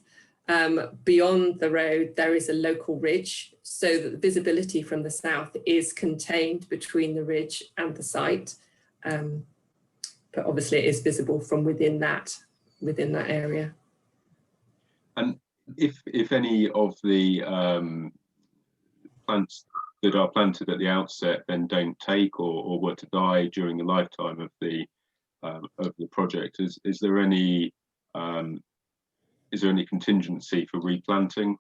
beyond the road, there is a local ridge, so that the visibility from the south is contained between the ridge and the site. But obviously it is visible from within that area. And if any of the plants that are planted at the outset then don't take or were to die during the lifetime of the project, is there any contingency for replanting?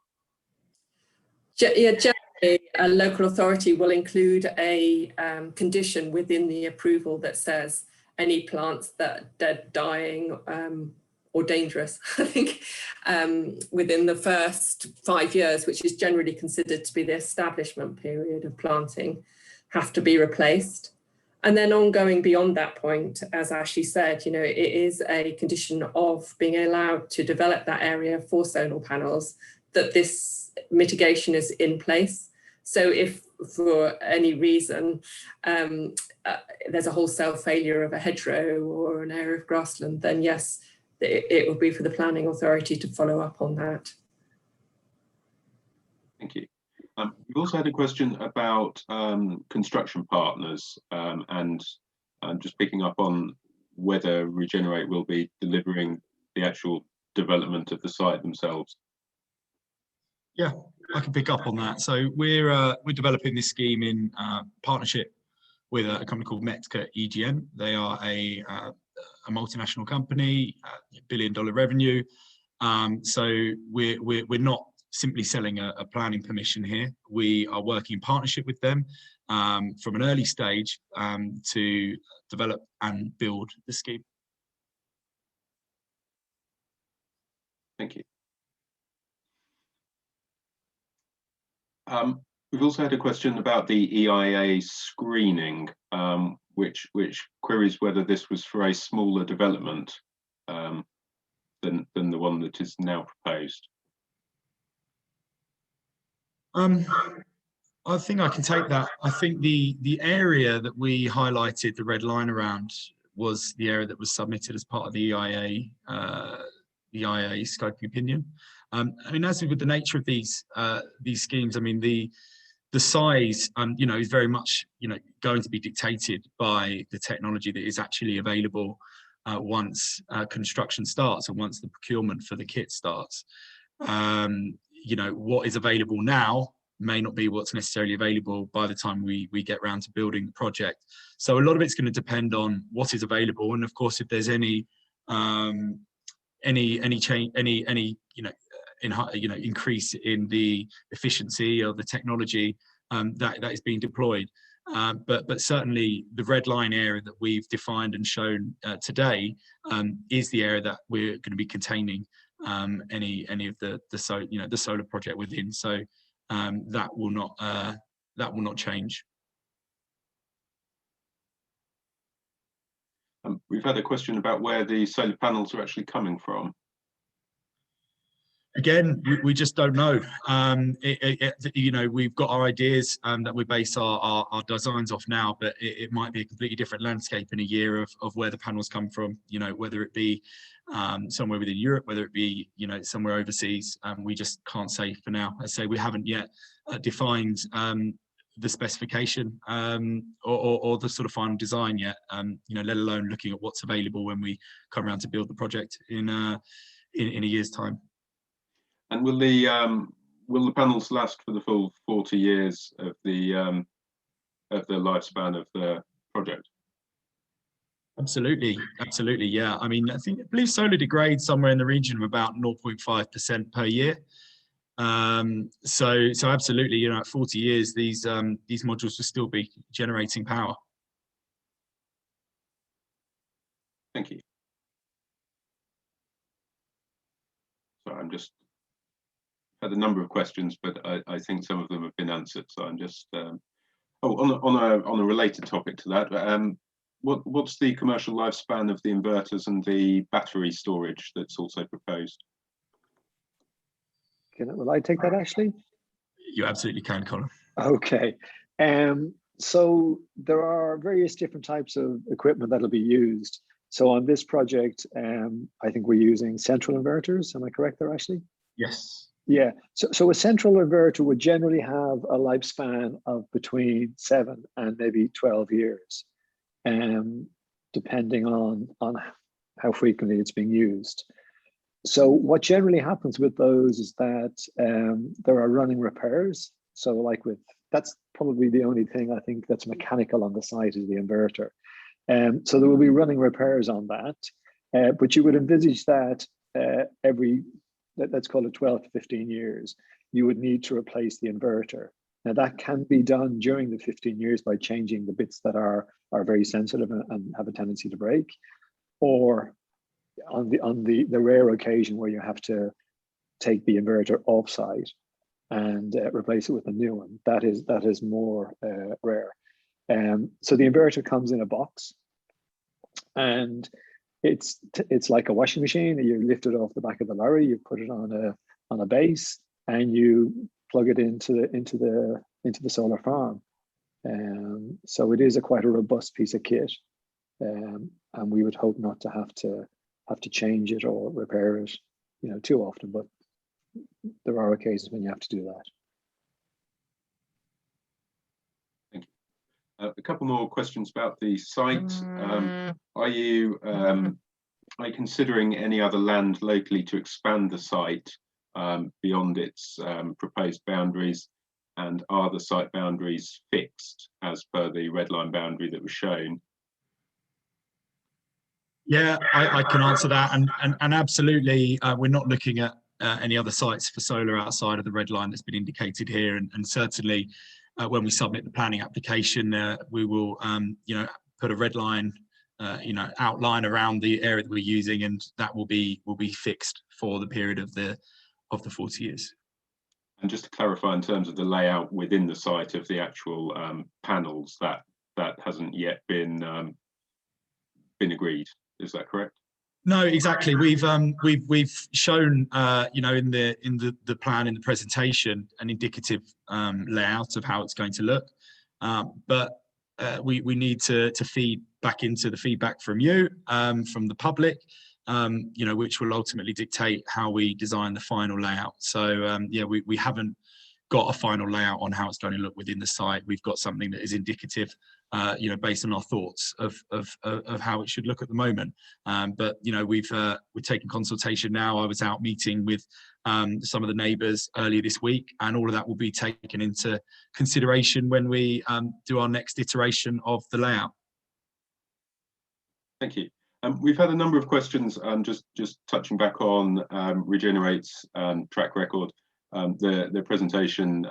Yeah, generally a local authority will include a condition within the approval that says any plants that are dead, dying or dangerous, I think, within the first 5 years, which is generally considered to be the establishment period of planting, have to be replaced. And then ongoing beyond that point, as Ashley said, it is a condition of being allowed to develop that area for solar panels that this mitigation is in place. So if for any reason there's a wholesale failure of a hedgerow or an area of grassland, then yes, it will be for the planning authority to follow up on that. Thank you. We've also had a question about construction partners, and just picking up on whether Regenerate will be delivering the actual development of the site themselves. Yeah, I can pick up on that. So we're developing this scheme in partnership with a company called Metka EGN. They are a multinational company, $1 billion revenue. So we're not simply selling a planning permission here. We are working in partnership with them from an early stage to develop and build the scheme. Thank you. We've also had a question about the EIA screening, which queries whether this was for a smaller development than the one that is now proposed. I think I can take that. I think the area that we highlighted the red line around was the area that was submitted as part of the EIA scoping opinion. I mean, as with the nature of these schemes, I mean the size, you know, is very much, you know, going to be dictated by the technology that is actually available once construction starts and once the procurement for the kit starts. You know, what is available now may not be what's necessarily available by the time we get round to building the project. So a lot of it's going to depend on what is available, and of course, if there's any change, any increase in the efficiency of the technology that is being deployed. But certainly the red line area that we've defined and shown today is the area that we're going to be containing any of the solar project within. So that will not change. We've had a question about where the solar panels are actually coming from. Again, we just don't know. You know, we've got our ideas that we base our designs off now, but it might be a completely different landscape in a year of where the panels come from. You know, whether it be somewhere within Europe, whether it be, you know, somewhere overseas. We just can't say for now. I say we haven't yet defined the specification or the sort of final design yet. You know, let alone looking at what's available when we come around to build the project in a year's time. And will the panels last for the full 40 years of the lifespan of the project? Absolutely, yeah. I mean, I believe solar degrades somewhere in the region of about 0.5% per year. So absolutely, you know, at 40 years, these modules will still be generating power. Thank you. So I'm just had a number of questions, but I think some of them have been answered. So I'm just on a related topic to that. What's the commercial lifespan of the inverters and the battery storage that's also proposed? Will I take that, Ashley? You absolutely can, Colin. Okay. So there are various different types of equipment that'll be used. So on this project, I think we're using central inverters. Am I correct there, Ashley? Yes. Yeah. So a central inverter would generally have a lifespan of between 7 and maybe 12 years, depending on how frequently it's being used. So what generally happens with those is that there are running repairs. So like that's probably the only thing I think that's mechanical on the site is the inverter. So there will be running repairs on that, but you would envisage that let's call it 12 to 15 years, you would need to replace the inverter. Now that can be done during the 15 years by changing the bits that are very sensitive and have a tendency to break, or on the rare occasion where you have to take the inverter off site and replace it with a new one. That is more rare. So the inverter comes in a box, and it's like a washing machine. You lift it off the back of the lorry, you put it on a base, and you plug it into the solar farm. So it is quite a robust piece of kit, and we would hope not to have to change it or repair it, you know, too often. But there are occasions when you have to do that. A couple more questions about the site. Are you considering any other land locally to expand the site beyond its proposed boundaries? And are the site boundaries fixed as per the red line boundary that was shown? Yeah, I can answer that, and absolutely, we're not looking at any other sites for solar outside of the red line that's been indicated here, and certainly when we submit the planning application, we will put a red line outline around the area that we're using, and that will be fixed for the period of the 40 years. And just to clarify, in terms of the layout within the site of the actual panels, that hasn't yet been agreed. Is that correct? No, exactly. We've shown in the plan, in the presentation, an indicative layout of how it's going to look, but we need to feed back into the feedback from you, from the public, which will ultimately dictate how we design the final layout. So we haven't got a final layout on how it's going to look within the site. We've got something that is indicative, based on our thoughts of how it should look at the moment. But we're taking consultation now. I was out meeting with some of the neighbours earlier this week, and all of that will be taken into consideration when we do our next iteration of the layout. Thank you. We've had a number of questions, just touching back on Regenerate's track record. The presentation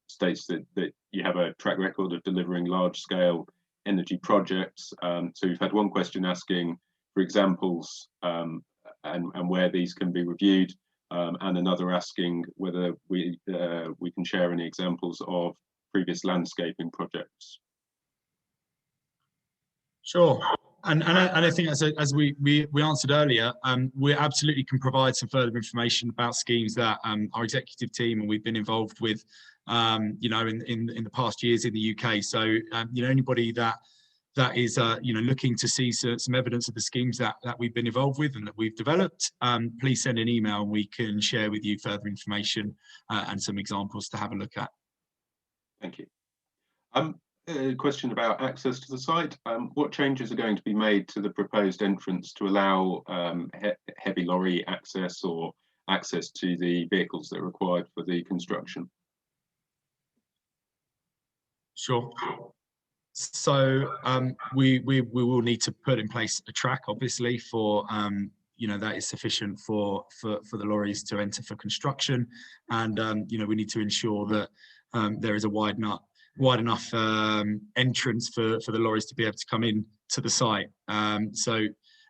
states that you have a track record of delivering large-scale energy projects. So we've had one question asking for examples and where these can be reviewed, and another asking whether we can share any examples of previous landscaping projects. Sure. And I think, as we answered earlier, we absolutely can provide some further information about schemes that our executive team and we've been involved with, in the past years in the UK. So, anybody that is, looking to see some evidence of the schemes that we've been involved with and that we've developed, please send an email and we can share with you further information and some examples to have a look at. Thank you. A question about access to the site. What changes are going to be made to the proposed entrance to allow heavy lorry access or access to the vehicles that are required for the construction? Sure. So we will need to put in place a track, obviously, for that is sufficient for the lorries to enter for construction, and we need to ensure that there is a wide enough entrance for the lorries to be able to come in to the site. So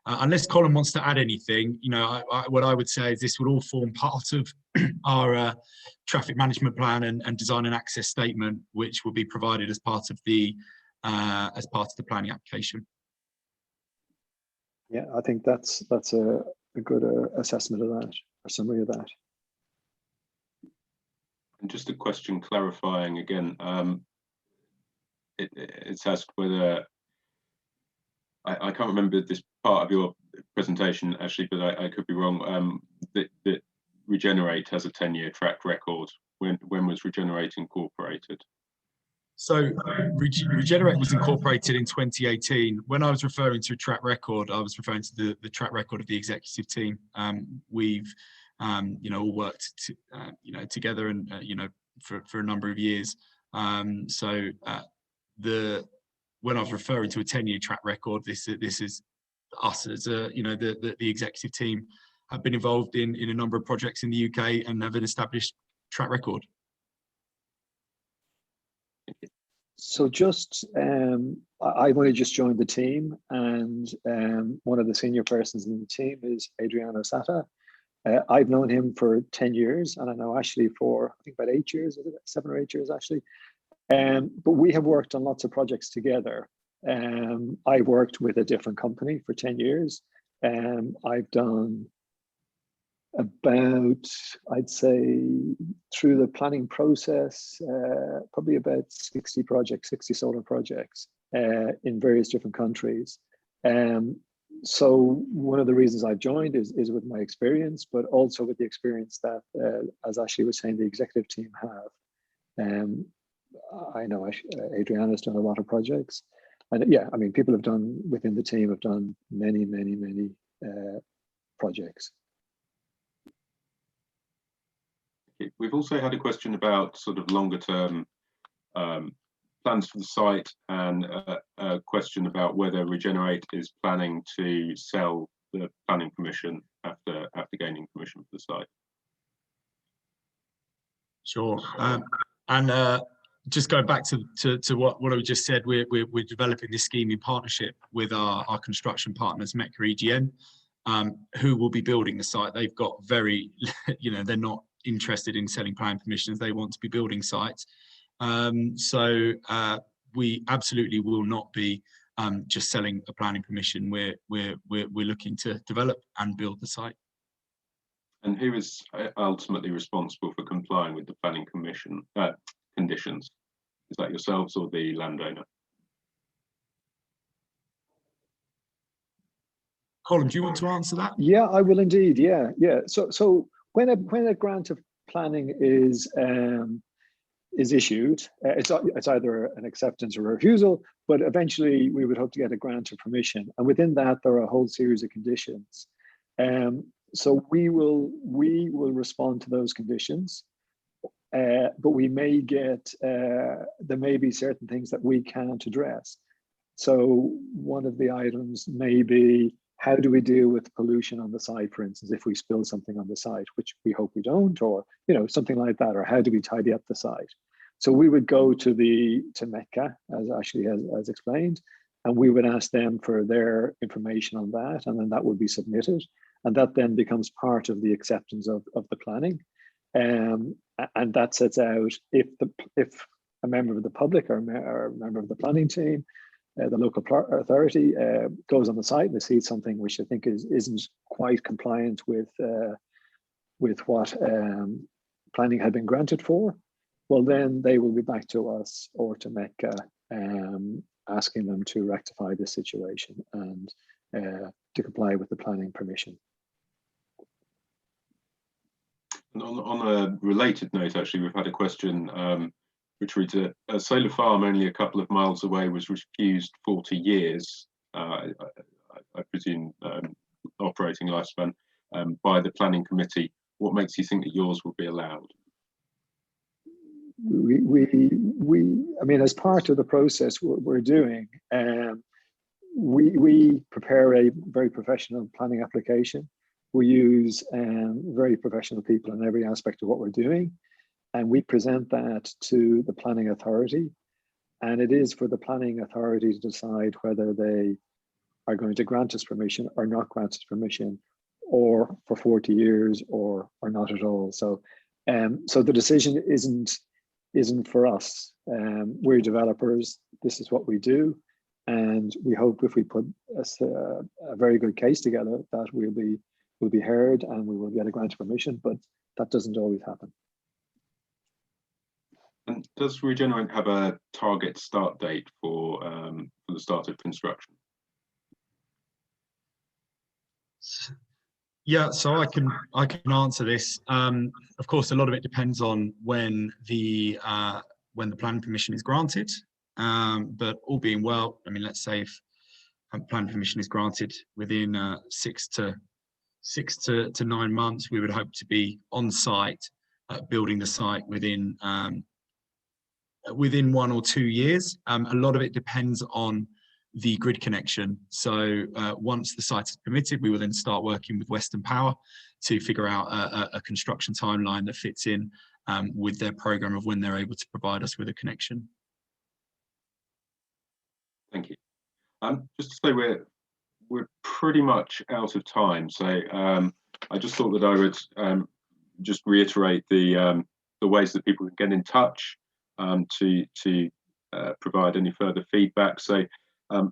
unless Colin wants to add anything, what I would say is this would all form part of our traffic management plan and design and access statement, which will be provided as part of the planning application. Yeah, I think that's a good assessment of that, or summary of that. And just a question clarifying again. It's asked whether I can't remember this part of your presentation actually, but I could be wrong. That Regenerate has a 10-year track record. When was Regenerate incorporated? So Regenerate was incorporated in 2018. When I was referring to a track record, I was referring to the track record of the executive team. We've all worked together and for a number of years. When I was referring to a 10-year track record, this is us as the executive team have been involved in a number of projects in the UK and have an established track record. So I've only just joined the team, and one of the senior persons in the team is Adriano Sata. I've known him for 10 years, and I know Ashley for, I think, about 8 years, 7 or 8 years, actually. But we have worked on lots of projects together. I worked with a different company for 10 years. I've done about, I'd say, through the planning process, probably about 60 solar projects in various different countries. So one of the reasons I've joined is with my experience, but also with the experience that, as Ashley was saying, the executive team have. I know Adriana's done a lot of projects, and yeah, I mean, people have done within the team have done many projects. We've also had a question about sort of longer term plans for the site, and a question about whether Regenerate is planning to sell the planning permission after gaining permission for the site. Sure. And just going back to what I just said, we're developing this scheme in partnership with our construction partners, Mecca EGM, who will be building the site. They've got very, they're not interested in selling planning permissions. They want to be building sites. So we absolutely will not be just selling a planning permission. We're looking to develop and build the site. And who is ultimately responsible for complying with the planning commission conditions? Is that yourselves or the landowner? Colin, do you want to answer that? Yeah, I will indeed. Yeah. So when a grant of planning is issued, it's either an acceptance or a refusal, but eventually we would hope to get a grant of permission, and within that there are a whole series of conditions. So we will respond to those conditions, but we may get there may be certain things that we can't address. So one of the items may be, how do we deal with pollution on the site, for instance, if we spill something on the site, which we hope we don't, or something like that, or how do we tidy up the site? So we would go to Mecca, as Ashley has explained, and we would ask them for their information on that, and then that would be submitted, and that then becomes part of the acceptance of the planning, and that sets out if a member of the public or a member of the planning team, the local authority goes on the site and they see something which I think isn't quite compliant with what planning had been granted for, well, then they will be back to us or to Mecca asking them to rectify this situation and to comply with the planning permission. And on a related note, actually, we've had a question which reads, a solar farm only a couple of miles away was refused 40 years, I presume operating lifespan, by the planning committee. What makes you think that yours will be allowed? I mean, as part of the process we're doing, we prepare a very professional planning application. We use very professional people in every aspect of what we're doing, and we present that to the planning authority. And it is for the planning authority to decide whether they are going to grant us permission or not grant us permission, or for 40 years or not at all. So so the decision isn't for us. We're developers. This is what we do, and we hope if we put a very good case together that we'll be heard and we will get a grant of permission, but that doesn't always happen. And does Regenerate have a target start date for the start of construction? Yeah, so I can answer this. Of course, a lot of it depends on when the planning permission is granted. But all being well, I mean, let's say if planning permission is granted within 6 to 9 months, we would hope to be on site, building the site within 1 or 2 years. A lot of it depends on the grid connection. So once the site is permitted, we will then start working with Western Power to figure out a construction timeline that fits in with their program of when they're able to provide us with a connection. Thank you. Just to say we're pretty much out of time, so I just thought that I would just reiterate the ways that people can get in touch to provide any further feedback. So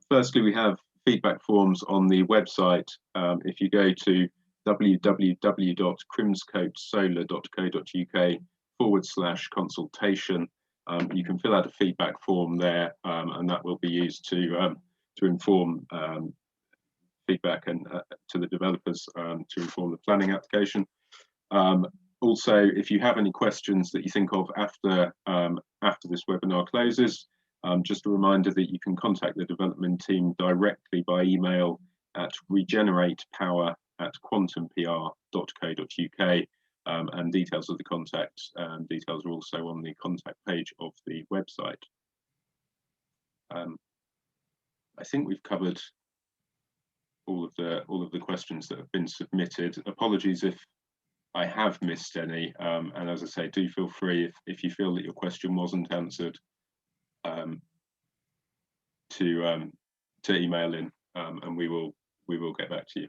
firstly, we have feedback forms on the website. If you go to www.crimscotesolar.co.uk/consultation, you can fill out a feedback form there, and that will be used to inform feedback and to the developers to inform the planning application. Also, if you have any questions that you think of after this webinar closes, just a reminder that you can contact the development team directly by email at regeneratepower@quantumpr.co.uk, and details of the contact details are also on the contact page of the website. I think we've covered all of the questions that have been submitted. Apologies if I have missed any, and as I say, do feel free if you feel that your question wasn't answered to email in, and we will get back to you.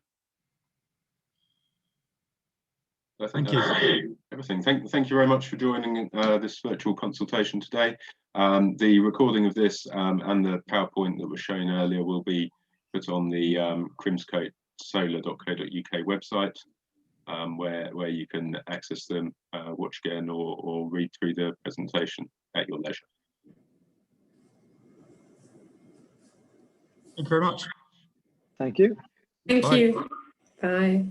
I think Thank you. Everything. Thank you very much for joining this virtual consultation today. The recording of this and the PowerPoint that was shown earlier will be put on the Crimscote solar.co.uk website, where you can access them, watch again, or read through the presentation at your leisure. Thank you very much. Thank you. Thank Bye. you. Bye.